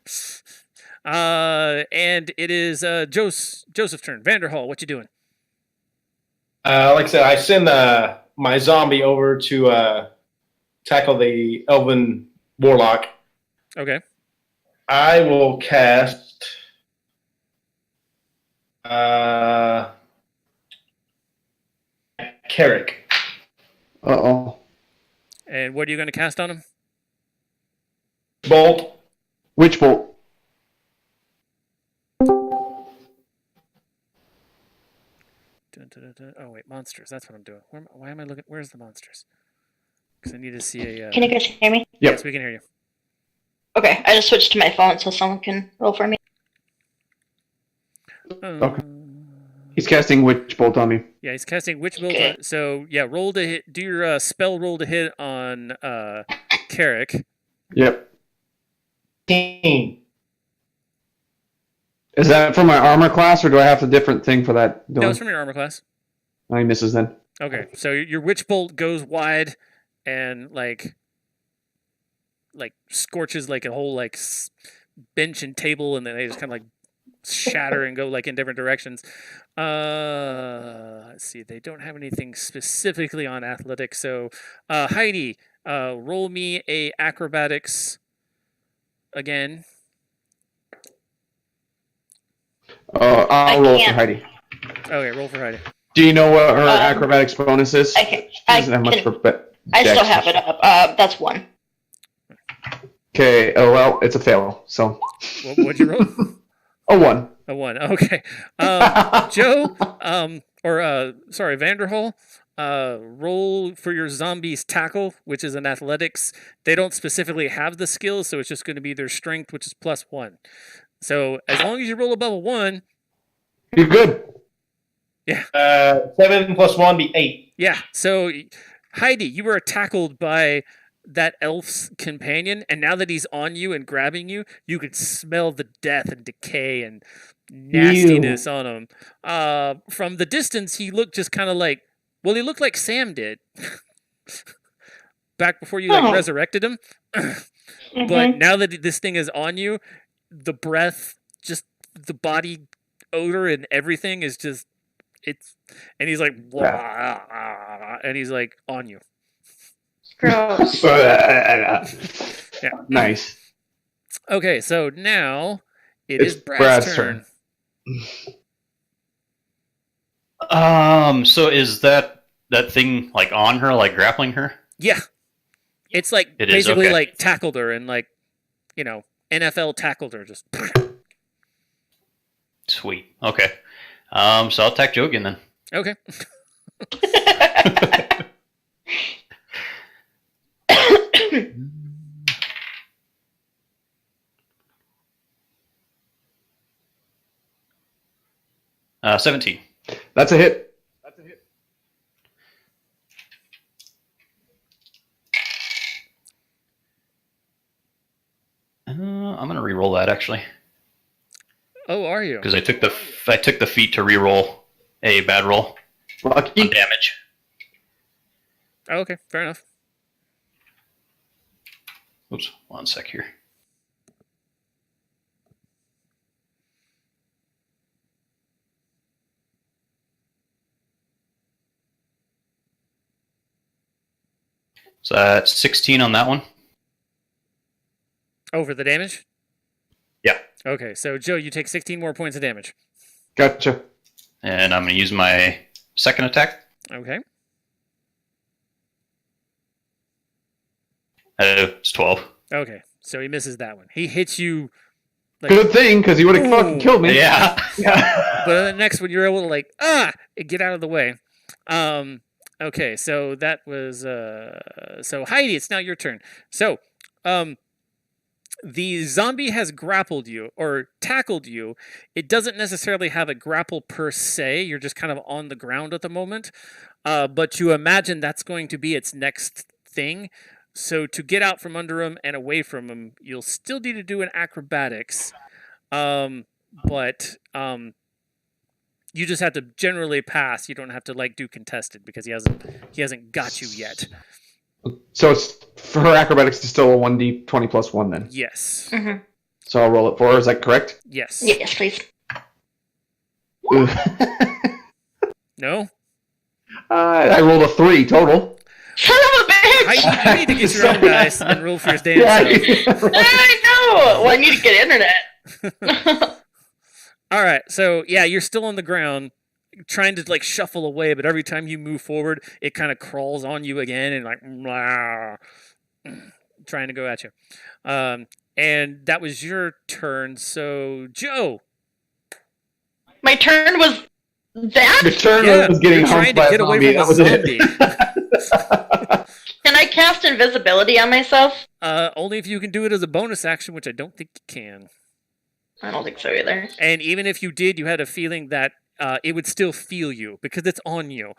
And it is Joseph's turn. Vanderhall, what you doing? Like I said, I send my zombie over to tackle the elven warlock. Okay. I will cast Carrick. Uh-oh. And what are you going to cast on him? Bolt. Witch bolt. Oh, wait, monsters. That's what I'm doing. Why am I looking? Where's the monsters? Because I need to see a... Can you guys hear me? Yep. Yes, we can hear you. Okay, I just switched to my phone so someone can roll for me. Okay. He's casting witch bolt on me. Yeah, he's casting Witch Bolt. Okay. So, yeah, roll to hit. Do your spell roll to hit on Carrick. Yep. 15. Is that for my armor class, or do I have a different thing for that? No, it's from your armor class. Oh, he misses then. Okay, so your Witch Bolt goes wide and, like scorches, like, a whole, like, bench and table, and then they just kind of, like, shatter and go, like, in different directions. Let's see. They don't have anything specifically on athletics, so Heidi, roll me a acrobatics again. I'll roll for can't. Heidi. Okay, roll for Heidi. Do you know what her acrobatics bonus is? I Doesn't have much for I still dex. have it up. That's 1. Okay, oh well, it's a fail, so. What'd you roll? A 1. A 1. Okay. Joe, sorry, Vanderhall, roll for your zombies tackle, which is an athletics. They don't specifically have the skills, so it's just going to be their strength, which is +1. So as long as you roll above a 1, You're good. yeah. 7 plus 1 be 8. Yeah. So Heidi, you were tackled by that elf's companion, and now that he's on you and grabbing you, you can smell the death and decay and nastiness on him. From the distance, he looked just kind of like, well, he looked like Sam did back before you resurrected him. But now that this thing is on you, the breath, just the body odor and everything is just, and he's like, and he's like on you. Gross. Yeah. Nice. Okay, so now It's is Brad's turn. So is that thing like on her, like grappling her? Yeah. It's like It is, basically okay. like tackled her and like, NFL tackled her just. Sweet. Okay. So I'll attack Joe again then. Okay. Uh, 17. That's a hit. I'm gonna re-roll that actually Oh, are you? because I took the feat to re-roll a bad roll on Lucky. damage. Oh, okay, fair enough. Oops, 1 sec here. So that's 16 on that one. Oh, for the damage? Okay, so Joe, you take 16 more points of damage. Gotcha. And I'm going to use my second attack. Okay. It's 12. Okay, so he misses that one. He hits you. Like, Good thing, because he would have fucking killed me. Yeah. but the next one, you're able to get out of the way. Okay, so that was so Heidi, it's now your turn. So, the zombie has grappled you or tackled you. It doesn't necessarily have a grapple per se. You're just kind of on the ground at the moment. But you imagine that's going to be its next thing. So to get out from under him and away from him, you'll still need to do an acrobatics. But you just have to generally pass. You don't have to do contested because he hasn't got you yet. So it's for her acrobatics is still a 1d20 plus 1 then. Yes. Mm-hmm. So I'll roll it for her. Is that correct? Yes. Yes, please. Ooh. No? I rolled a 3 total. Son of a bitch! You need to get your own dice and roll for your damn self. I know! Well, I need to get internet. All right, so yeah, you're still on the ground, trying to shuffle away, but every time you move forward, it kind of crawls on you again and blah, trying to go at you. And that was your turn. So Joe, My turn was that? The turn was getting you're trying humped by to get a away zombie. from a That was zombie. it. Can I cast invisibility on myself? Only if you can do it as a bonus action, which I don't think you can. I don't think so either. And even if you did, you had a feeling that it would still feel you because it's on you.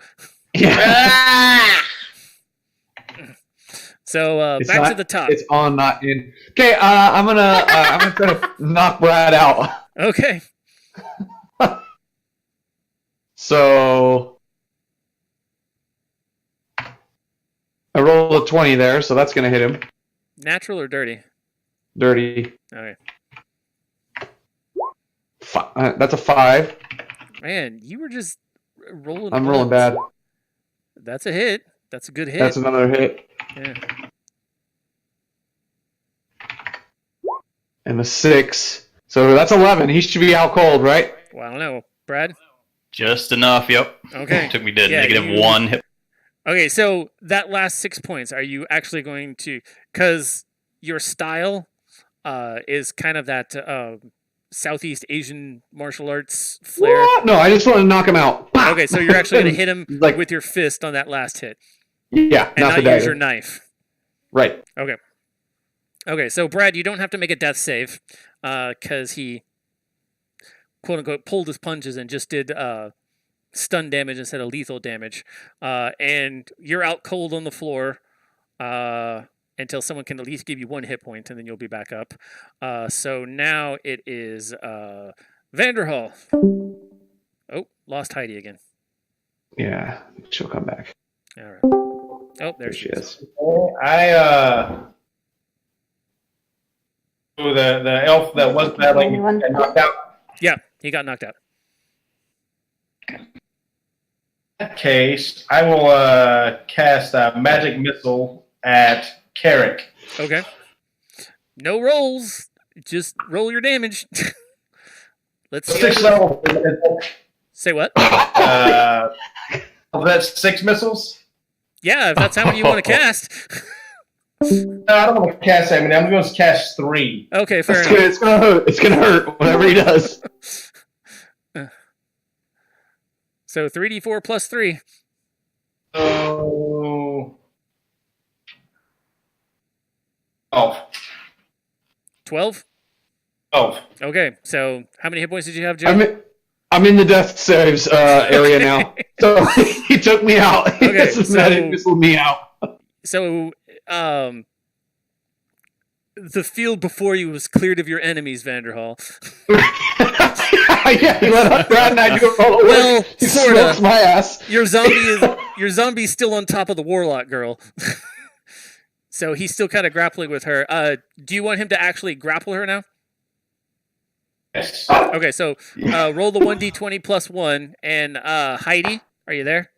Yeah. Ah! So It's back not- to the top. It's on, not in. Okay, I'm gonna try to knock Brad out. Okay. So I rolled a 20 there, so that's gonna hit him. Natural or dirty? Dirty. Okay. That's a 5. Man, you were just rolling. I'm rolling ones. bad. That's a hit. That's a good hit. That's another hit. Yeah. And a 6. So that's 11. He should be out cold, right? Well, I don't know. Brad? Just enough, yep. Okay. Took me to Yeah, negative you- 1 hit. Okay, so that last 6 points, are you actually going to... Because your style is kind of that Southeast Asian martial arts flair. What? No, I just want to knock him out. Okay, so you're actually going to hit him Like- with your fist on that last hit. Yeah, And not the not use dagger. your knife. Right. Okay. Okay, so Brad, you don't have to make a death save because he, quote unquote, pulled his punches and just did stun damage instead of lethal damage. And you're out cold on the floor until someone can at least give you 1 hit point, and then you'll be back up. So now it is Vanderhall. Oh, lost Heidi again. Yeah, she'll come back. All right. Oh, there she is. The elf that was battling and knocked out. Yeah, he got knocked out. In that case, I will cast a magic missile at Carrick. Okay. No rolls. Just roll your damage. Let's see. 6 level. Say what? That's 6 missiles. Yeah, if that's how many you want to cast. No, I don't want to cast that many. I'm going to cast 3. Okay, fair It's enough. gonna, it's gonna hurt. It's gonna hurt whatever he does. So 3d4 plus 3. So 12. 12? 12. Okay, so how many hit points did you have, Joe? I'm in the death saves area now. So he took me out. He Okay, just so- magic missiled me out. So, the field before you was cleared of your enemies, Vanderhall. Yeah, he let Brad and I do all the work. Well, He sorta. smokes my ass. Your zombie's still on top of the warlock girl. So he's still kind of grappling with her. Do you want him to actually grapple her now? Yes. Okay, so roll the 1d20 plus 1. And Heidi, are you there?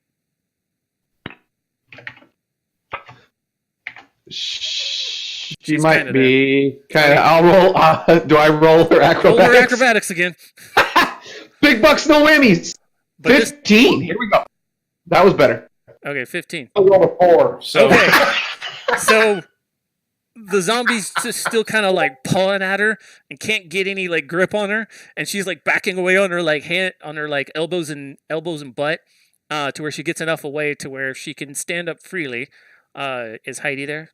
She She's might kinda be kind of. I'll roll. Do I roll her Roll acrobatics? her acrobatics again. Big bucks, no whammies. But this, 15. Here we go. That was better. okay, 15. I rolled a 4. So Okay. So the zombie's just still kind of like pawing at her and can't get any like grip on her, and she's like backing away on her like hand on her like elbows and butt, to where she gets enough away to where she can stand up freely. Is Heidi there?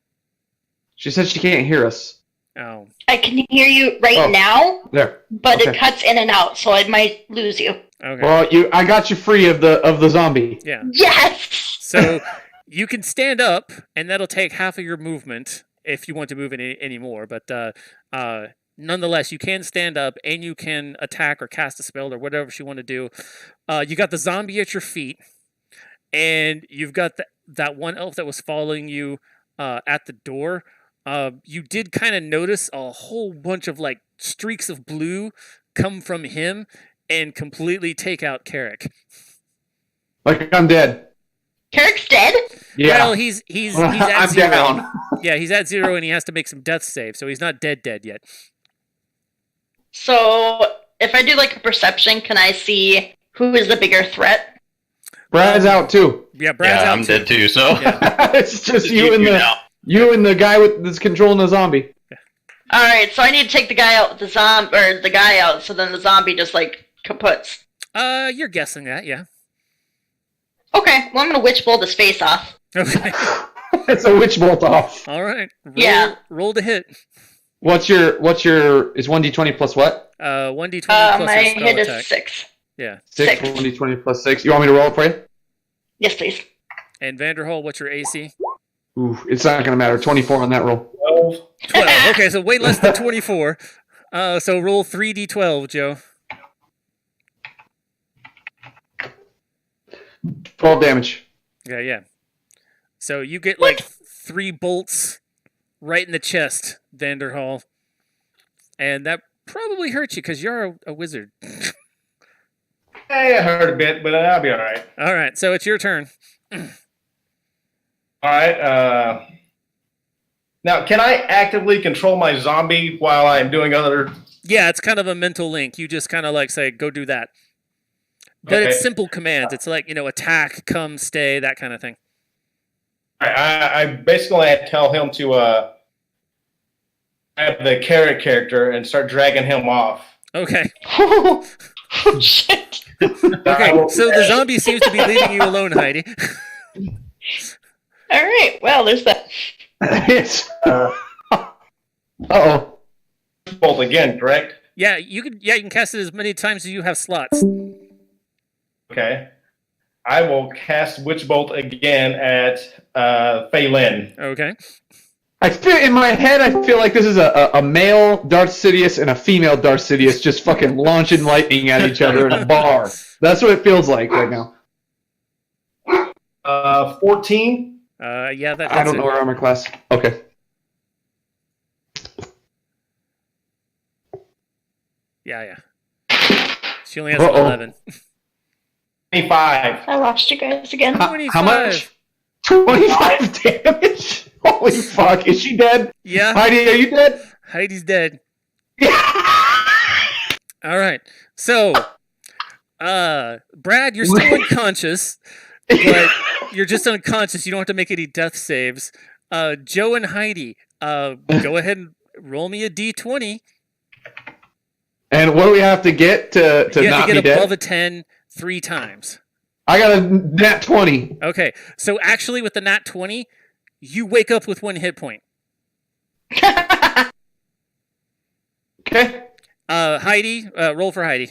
She said she can't hear us. Oh, I can hear you right Oh. now, There. but Okay. it cuts in and out, so I might lose you. okay. Well, I got you free of the zombie. Yeah. Yes! So you can stand up, and that'll take half of your movement if you want to move any more. But nonetheless, you can stand up, and you can attack or cast a spell or whatever you want to do. You got the zombie at your feet, and you've got that one elf that was following you at the door. You did kind of notice a whole bunch of like streaks of blue come from him and completely take out Carrick. Like I'm dead. Carrick's dead? Yeah. Well, he's at I'm 0. down. Yeah, he's at 0 and he has to make some death save, so he's not dead yet. So, if I do like a perception, can I see who is the bigger threat? Brad's out too. Yeah, Brad's Yeah, out I'm too. dead too. So Yeah. It's just you and now. the guy that's controlling the zombie. Alright, so I need to take the guy out with the guy out, so then the zombie just like kaputs. You're guessing that, yeah. Okay, well I'm gonna witch bolt his face off. Okay. It's a witch bolt off. All right. Yeah. Roll to hit. What's your is 1d20 plus what? 1d20 plus My your spell hit attack. is 6. Yeah. 6. 1d20 plus 6. You want me to roll it for you? Yes, please. And Vanderhall, what's your AC? Ooh, it's not going to matter. 24 on that roll. 12. 12. Okay, so way less than 24. So roll 3d12, Joe. 12 damage. Yeah. So you get like 3 bolts right in the chest, Vanderhall. And that probably hurts you because you're a wizard. Hey, I hurt a bit, but I'll be all right. All right, so it's your turn. All right. Now, can I actively control my zombie while I'm doing other? Yeah, it's kind of a mental link. You just kind of like say, go do that. But it's Okay. simple commands. It's like, attack, come, stay, that kind of thing. I basically tell him to have the carrot character and start dragging him off. Okay. Oh, shit. Okay, so the zombie seems to be leaving you alone, Heidi. Alright, well, there's that. It's. Uh-oh. Bolt again, correct? Yeah, you can cast it as many times as you have slots. Okay. I will cast Witch Bolt again at Phelan. Okay. I feel in my head. I feel like this is a male Darth Sidious and a female Darth Sidious just fucking launching lightning at each other in a bar. That's what it feels like right now. 14. Yeah, that. I don't know her armor class. Okay. Yeah. She only has Uh-oh. 11. 25. I lost you guys again. How much? 25 damage. Holy fuck! Is she dead? Yeah, Heidi, are you dead? Heidi's dead. All right. So, Brad, you're still unconscious, but you're just unconscious. You don't have to make any death saves. Joe and Heidi, go ahead and roll me a d20. And what do we have to get to You have not to be get above dead? a 10 3 times. I got a nat 20. Okay. So actually, with the nat 20, you wake up with 1 hit point. Okay. Heidi, roll for Heidi.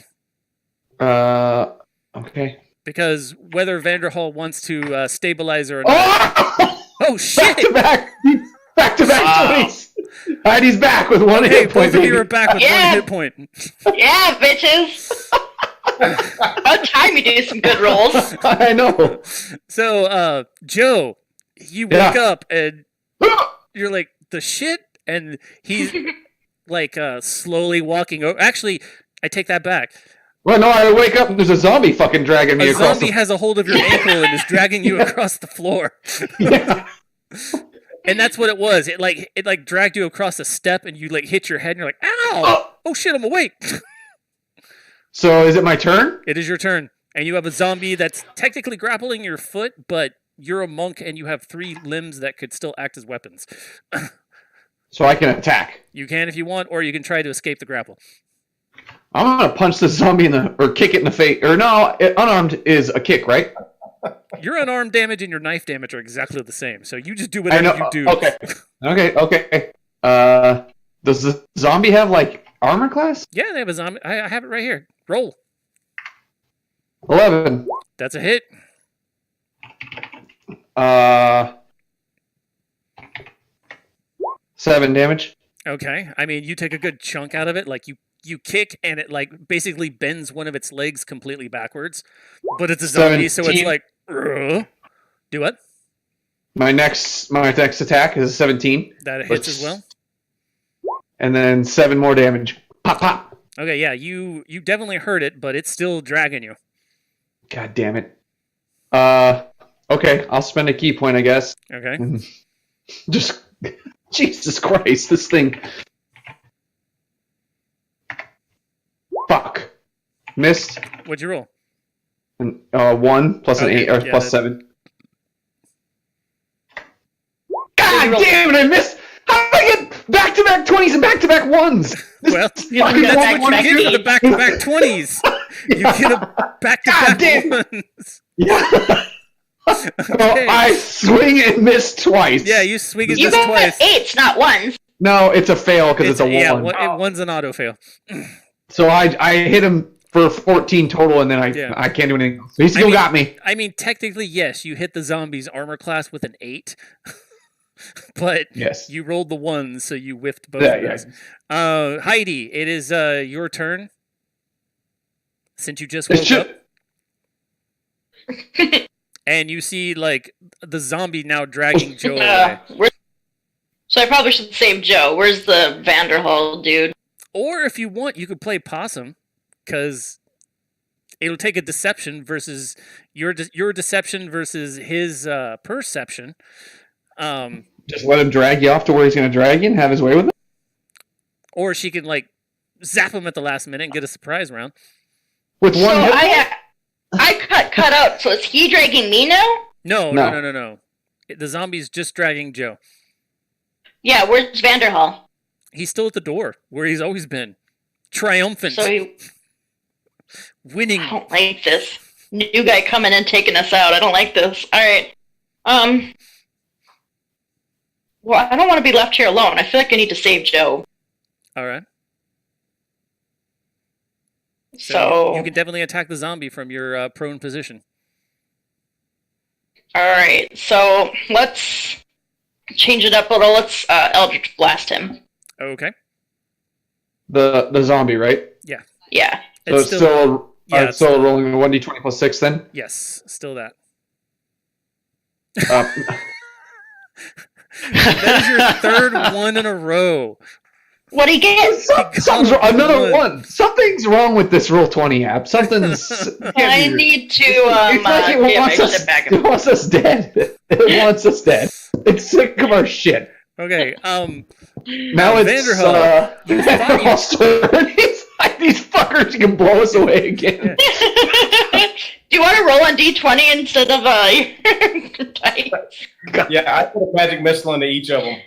Okay. Because whether Vanderhall wants to stabilize her or not. Oh! Oh, shit! Back to back Wow. 20s. Heidi's back with 1 Hey, hit point. both of you baby. are back with Yeah. 1 hit point. Yeah, bitches! About time you do some good rolls. I know. So, Joe, you wake up and you're like, the shit? And he's like slowly walking over. Actually, I take that back. Well, no, I wake up and there's a zombie fucking dragging me A across zombie has a hold of your ankle and is dragging you across the floor. Yeah. And that's what it was. It like dragged you across a step, and you like hit your head, and you're like, "Ow! Oh shit, I'm awake." So is it my turn? It is your turn, and you have a zombie that's technically grappling your foot, but you're a monk, and you have 3 limbs that could still act as weapons. So I can attack. You can if you want, or you can try to escape the grapple. I'm gonna punch the zombie or kick it in the face. Or no, unarmed is a kick, right? Your unarmed damage and your knife damage are exactly the same, so you just do whatever you do. Okay. Does the zombie have like armor class? Yeah, they have a zombie. I have it right here. Roll. 11. That's a hit. 7 damage. Okay. I mean, you take a good chunk out of it. Like you kick, and it like basically bends one of its legs completely backwards. But it's a zombie, so it's 17. like, do what? My next attack is a 17. That hits as well. And then 7 more damage. Pop, pop. Okay, yeah, you definitely hurt it, but it's still dragging you. God damn it. Okay, I'll spend a key point, I guess. Okay. Just, Jesus Christ, this thing. Fuck. Missed. What'd you roll? 1 plus an 8 or yeah, plus 7. God damn it! I missed. How did I get back-to-back 20s and back-to-back 1s? Well, You don't fucking get that's what you get for the back-to-back 20s. You get a God back-to-back damn. ones. Yeah. Okay. I swing and miss twice. Yeah, you swing it You just got twice. 8s, not 1s. No, it's a fail because it's a 1. Yeah, one's an auto fail. So I hit him for 14 total, and then I can't do anything else. He still got me. I mean, technically, yes, you hit the zombie's armor class with an 8. But Yes. you rolled the 1, so you whiffed both Yeah, of those. Heidi, it is your turn. Since you just woke up. And you see, like, the zombie now dragging Joe away. So I probably should save Joe. Where's the Vanderhall dude? Or if you want, you could play possum, because it'll take a deception versus your deception versus his perception. Just let him drag you off to where he's going to drag you and have his way with it? Or she can, like, zap him at the last minute and get a surprise round. With So one hit? I cut out. So is he dragging me now? No. The zombie's just dragging Joe. Yeah, where's Vanderhall? He's still at the door, where he's always been. Triumphant. So he, winning. I don't like this. New guy coming and taking us out. I don't like this. Alright. Well, I don't want to be left here alone. I feel like I need to save Joe. Alright. So you can definitely attack the zombie from your prone position. alright. So let's change it up a little. Let's Eldritch Blast him. Okay. The zombie, right? Yeah. So it's still yeah, still rolling 1d20 plus 6 then? Yes, still that. That That is your third one in a row. What'd he get? Another one. Something's wrong with this Roll20 app. Something's... I need to It's like get my wants shit back. it wants us dead. It wants us dead. It's sick of our shit. Okay, Now it's Vanderhall. Vanderhall's turn. He's like, these fuckers can blow us away again. Do you want to roll on D20 instead of your dice? Yeah, I put a magic missile into each of them.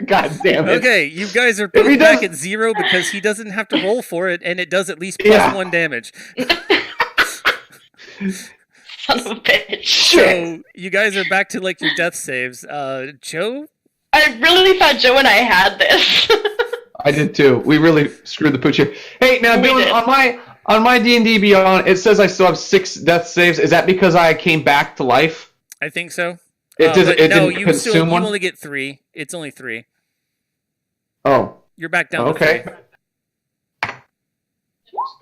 God damn it. Okay, you guys are If he both back does- at 0 because he doesn't have to roll for it, and it does at least plus 1 damage. Son of a bitch. So you guys are back to like your death saves. Joe? I really thought Joe and I had this. I did too. We really screwed the pooch here. Hey, now We Dylan, did. on my D&D Beyond, it says I still have 6 death saves. Is that because I came back to life? I think so. It But no, didn't you consume you one? only get 3. It's only 3. Oh, You're back down okay. to 3.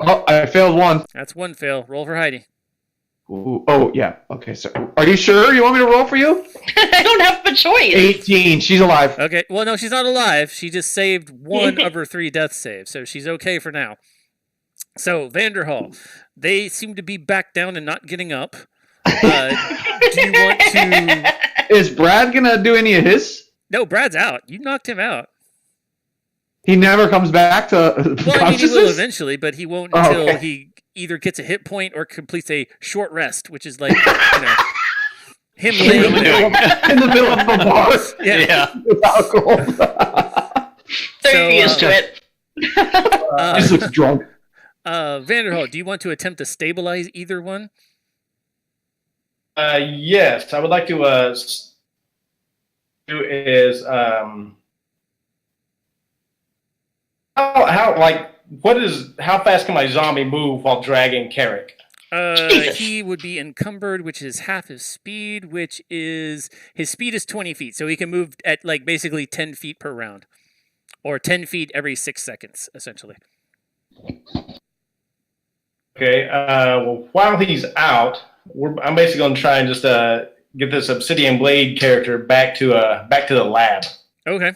Oh, I failed one. That's 1 fail. Roll for Heidi. Ooh, oh, yeah. Okay, so are you sure you want me to roll for you? I don't have a choice. 18. She's alive. Okay, well, no, she's not alive. She just saved 1 of her 3 death saves, so she's okay for now. So, Vanderhall, they seem to be back down and not getting up. Do you want to? Is Brad gonna do any of his? No, Brad's out. You knocked him out. He never comes back to Well, I mean, he will consciousness? eventually, but he won't Oh, until okay. he either gets a hit point or completes a short rest, which is like him laying there. In the middle of the bar Yeah. with alcohol. They're used to it. He just looks drunk. Vanderhall, do you want to attempt to stabilize either one? Yes, I would like to do is how fast can my zombie move while dragging Carrick? Jesus. He would be encumbered, which is half his speed, which is his speed is 20 feet, so he can move at like basically 10 feet per round, or 10 feet every 6 seconds, essentially. Okay. Well, while he's out, I'm basically going to try and just get this Obsidian Blade character back to the lab. Okay.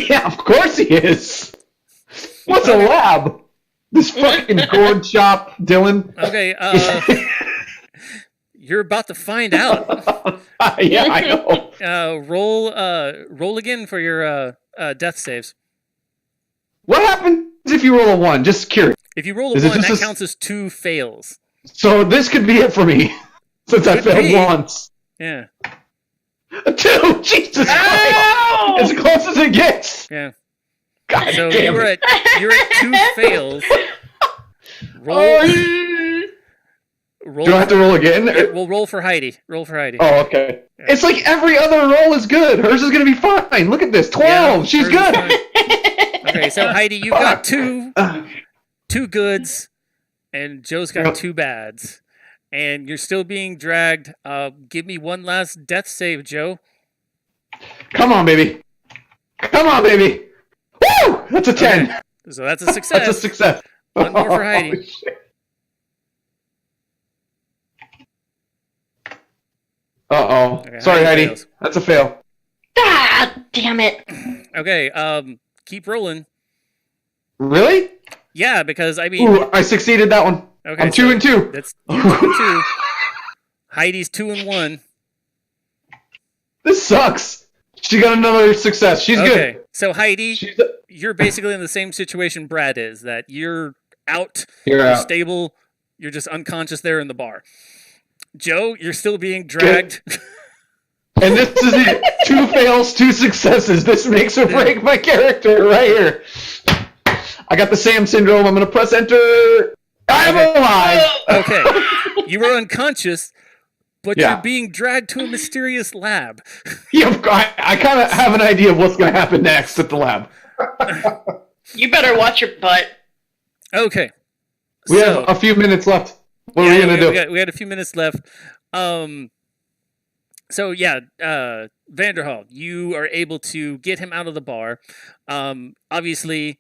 Yeah, of course he is. What's a lab? This fucking gourd shop, Dylan. Okay. You're about to find out. Yeah, I know. Roll again for your death saves. What happens if you roll a 1? Just curious. If you roll a Is it 1, just that a s- counts as 2 fails. So this could be it for me, since I Could failed be. once. Yeah. 2! Jesus Christ! As close as it gets! Yeah. God So damn you're it. at 2 fails. Roll. Roll. Do I have to roll again? Yeah, we'll roll for Heidi. Roll for Heidi. Oh, okay. It's like every other roll is good. Hers is going to be fine. Look at this. 12. Yeah, She's hers is good. fine. Okay, so Heidi, you've got Fuck. two goods, and Joe's got 2 bads, and you're still being dragged. Give me one last death save, Joe. Come on, baby. Come on, baby. Woo! That's a 10. Okay. So that's a success. That's a success. One more for Heidi. Holy shit. Uh-oh. Okay, Sorry, Heidi Heidi. fails. That's a fail. Ah, damn it. Okay, keep rolling. Really? Yeah, because I mean, Ooh, I succeeded that one. okay, I'm 2 and 2. That's 2 and 2. Heidi's 2 and 1. This sucks. She got another success. She's Okay, good. so Heidi, She's you're basically in the same situation Brad is. That you're out, You're you're out. stable, you're just unconscious there in the bar. Joe, you're still being dragged. And this is it. 2 fails, 2 successes. This makes or break my character right here. I got the Sam syndrome. I'm going to press enter. I'm alive. Okay, you were unconscious, but Yeah. you're being dragged to a mysterious lab. Yeah, I kind of have an idea of what's going to happen next at the lab. You better watch your butt. Okay, We have a few minutes left. What are we going to do? We had a few minutes left. So yeah, Vanderhall, you are able to get him out of the bar. Obviously,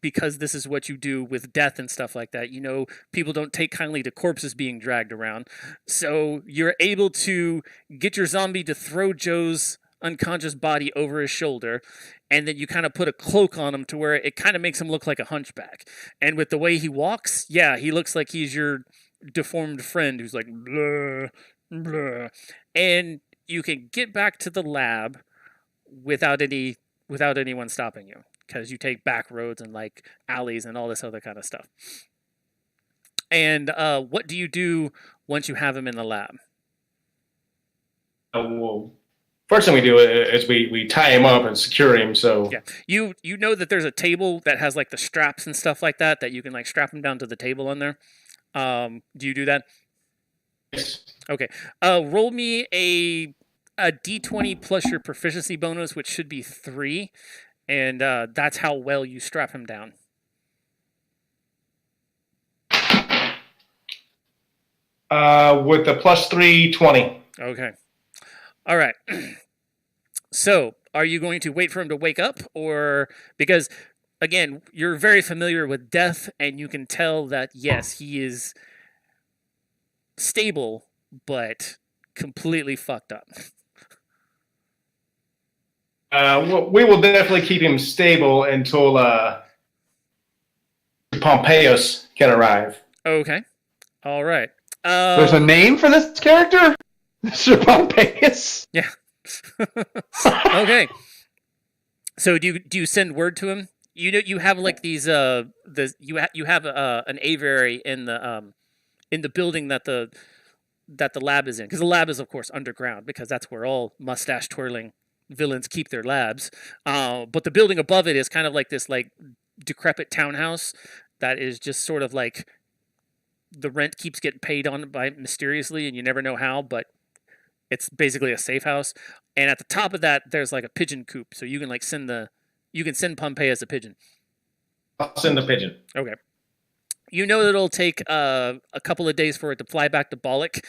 because this is what you do with death and stuff like that. You know, people don't take kindly to corpses being dragged around. So you're able to get your zombie to throw Joe's unconscious body over his shoulder, and then you kind of put a cloak on him to where it kind of makes him look like a hunchback. And with the way he walks, yeah, he looks like he's your deformed friend who's like blah, blah. And you can get back to the lab without anyone stopping you, because you take back roads and like alleys and all this other kind of stuff. And what do you do once you have him in the lab? Well, first thing we do is we tie him up and secure him. So Yeah, you know that there's a table that has like the straps and stuff like that you can like strap him down to the table on there. Do you do that? yes. Okay. Roll me a d20 plus your proficiency bonus, which should be 3, and that's how well you strap him down. With the +3, 20. Okay. All right. So, are you going to wait for him to wake up, or because again, you're very familiar with death, and you can tell that yes, he is stable, but completely fucked up. We will definitely keep him stable until Pompeius can arrive. Okay. All right. There's a name for this character? Sir Pompeius? Yeah. Okay. So do you send word to him? You have like these you have an aviary in the building that the lab is in, because the lab is of course underground, because that's where all mustache twirling villains keep their labs. But the building above it is kind of like this like decrepit townhouse that is just sort of like the rent keeps getting paid on by mysteriously, and you never know how, but it's basically a safe house. And at the top of that, there's like a pigeon coop, so you can like send Pompey as a pigeon. I'll send the pigeon. Okay. You know that it'll take a couple of days for it to fly back to Bollock,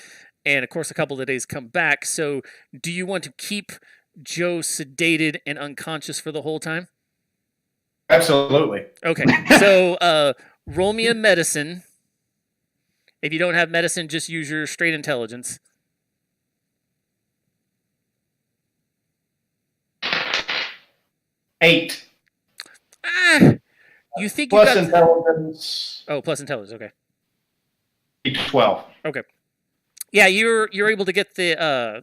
and of course a couple of days come back. So do you want to keep Joe sedated and unconscious for the whole time? Absolutely. Okay. So roll me a medicine. If you don't have medicine, just use your straight intelligence. 8. You think Plus you got intelligence. Oh, plus intelligence. Okay. 12. Okay. Yeah, you're able to get the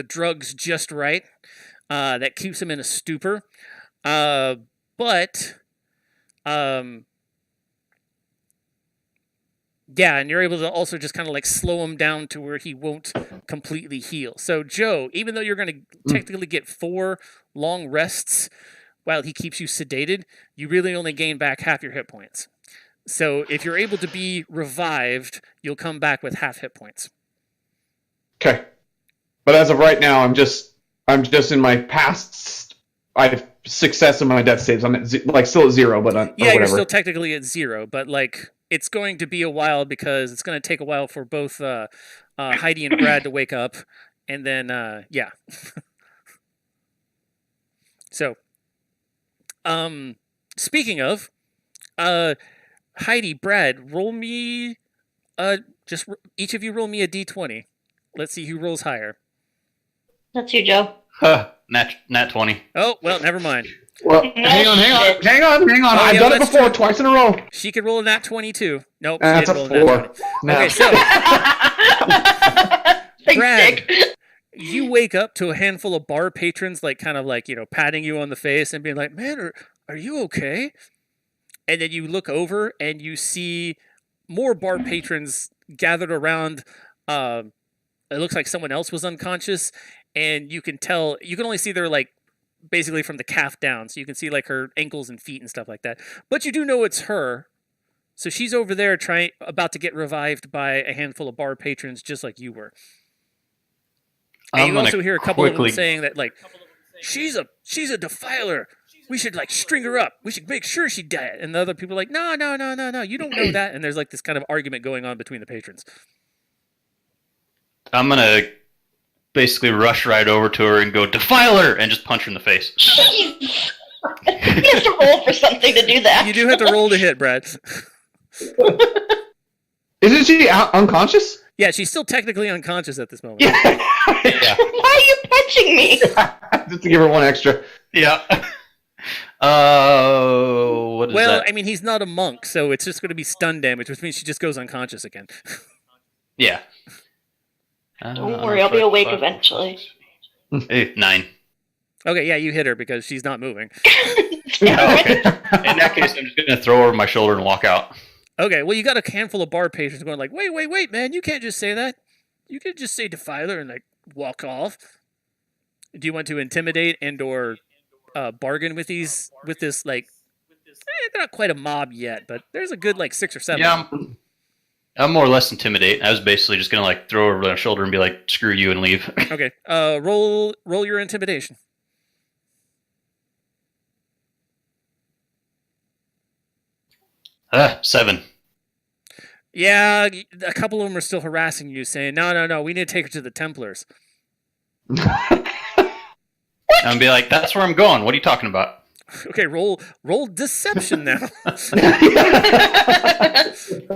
drugs just right. That keeps him in a stupor. But yeah, and you're able to also just kind of like slow him down to where he won't completely heal. So Joe, even though you're going to technically get 4 long rests while he keeps you sedated, you really only gain back half your hit points. So if you're able to be revived, you'll come back with half hit points. Okay. But as of right now, I'm just in my past. I have success in my death saves. I'm at still at 0, but yeah, you're still technically at 0, but like it's going to be a while, because it's going to take a while for both Heidi and Brad to wake up, and then yeah. So, speaking of, Heidi, Brad, roll me, each of you roll me a d20. Let's see who rolls higher. That's you, Joe. Nat 20. Oh, well, never mind. Well, hang on. I've done it before, true. twice in a row. She could roll a nat 22. Nope, she That's a didn't roll a 4. nat 20. Okay, so Thanks, Brad, Dick. you wake up to a handful of bar patrons, like kind of like, patting you on the face and being like, "Man, are you okay?" And then you look over and you see more bar patrons gathered around. It looks like someone else was unconscious, and you can only see their like basically from the calf down, so you can see like her ankles and feet and stuff like that. But you do know it's her. So she's over there about to get revived by a handful of bar patrons, just like you were. And you also hear a couple of them saying that, like, she's a defiler. We should like string her up. We should make sure she dead. And the other people are like, no, you don't know that. And there's like this kind of argument going on between the patrons. I'm gonna basically rush right over to her and go, "Defiler!" and just punch her in the face. Jeez. You have to roll for something to do that. You do have to roll to hit, Brad. Isn't she unconscious? Yeah, she's still technically unconscious at this moment. Yeah. Why are you punching me? Just to give her 1 extra. Yeah. What is Well, that? I mean, he's not a monk, so it's just going to be stun damage, which means she just goes unconscious again. Yeah. Don't worry, I'll be awake eventually. 9. Okay, yeah, you hit her because she's not moving. Yeah, okay. In that case, I'm just gonna throw her over my shoulder and walk out. Okay, well, you got a handful of bar patrons going like, wait, man, you can't just say that. You can just say defiler and like walk off. Do you want to intimidate and or bargain with this like? They're not quite a mob yet, but there's a good like 6 or 7. Yeah, I'm more or less intimidate. I was basically just gonna like throw her over my shoulder and be like, "Screw you," and leave. Okay, roll your intimidation. 7. Yeah, a couple of them are still harassing you, saying, no, we need to take her to the Templars. And be like, "That's where I'm going. What are you talking about?" Okay, roll deception now.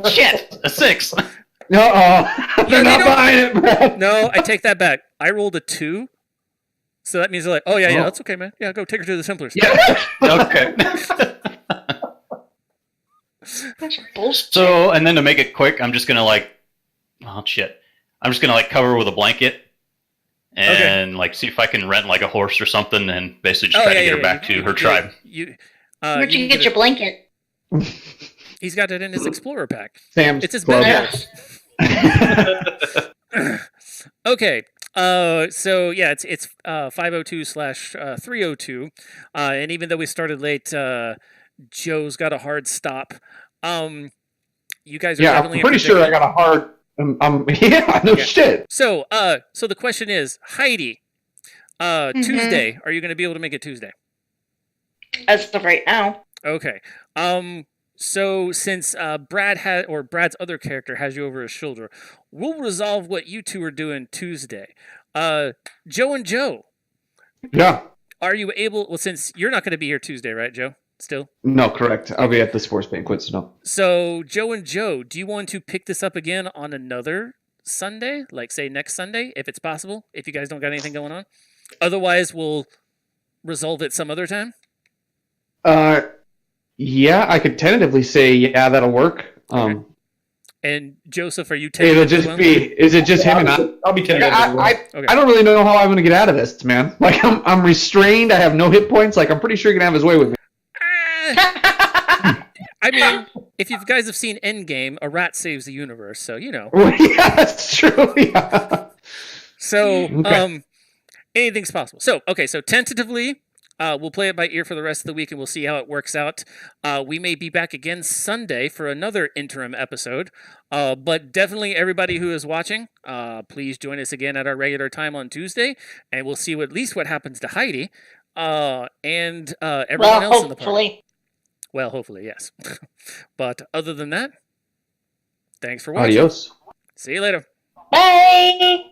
Shit. A 6. They're not buying it, bro. No, I take that back. I rolled a 2. So that means they're like, oh, yeah, that's okay, man. Yeah, go take her to the Templars. Yeah. Okay. That's bullshit. So, and then to make it quick, I'm just gonna like Oh shit! I'm just gonna like cover her with a blanket and like see if I can rent like a horse or something, and basically just try to get her back to her tribe. Where'd you get your blanket? He's got it in his explorer pack. Sam's It's his club. bed. Okay. So yeah, it's 502/302, and even though we started late, Joe's got a hard stop. You guys are Yeah, definitely I'm pretty sure I got a hard. Yeah, no shit. So the question is, Heidi, Tuesday, are you going to be able to make it Tuesday? As of right now. Okay. So since Brad's other character has you over his shoulder, we'll resolve what you two are doing Tuesday. Joe and Joe, Yeah. are you able? Well, since you're not going to be here Tuesday, right, Joe? Still. No, correct. I'll be at the sports banquet, so no. So Joe and Joe, do you want to pick this up again on another Sunday, like say next Sunday, if it's possible? If you guys don't got anything going on, otherwise we'll resolve it some other time. Yeah, I could tentatively say yeah, that'll work. Okay. And Joseph, are you taking It'll it just as well? be. Is it just him and I? I'll be tentative. Okay. I don't really know how I'm going to get out of this, man. Like I'm restrained. I have no hit points. Like I'm pretty sure he can have his way with me. I mean, if you guys have seen Endgame, a rat saves the universe, so you know. Well, yeah, that's true. Yeah. So, Okay. anything's possible. So, okay, so tentatively, we'll play it by ear for the rest of the week, and we'll see how it works out. We may be back again Sunday for another interim episode, but definitely everybody who is watching, please join us again at our regular time on Tuesday, and we'll see at least what happens to Heidi and everyone else in the party. Hopefully. Well, hopefully, yes. But other than that, thanks for watching. Adios. See you later. Bye!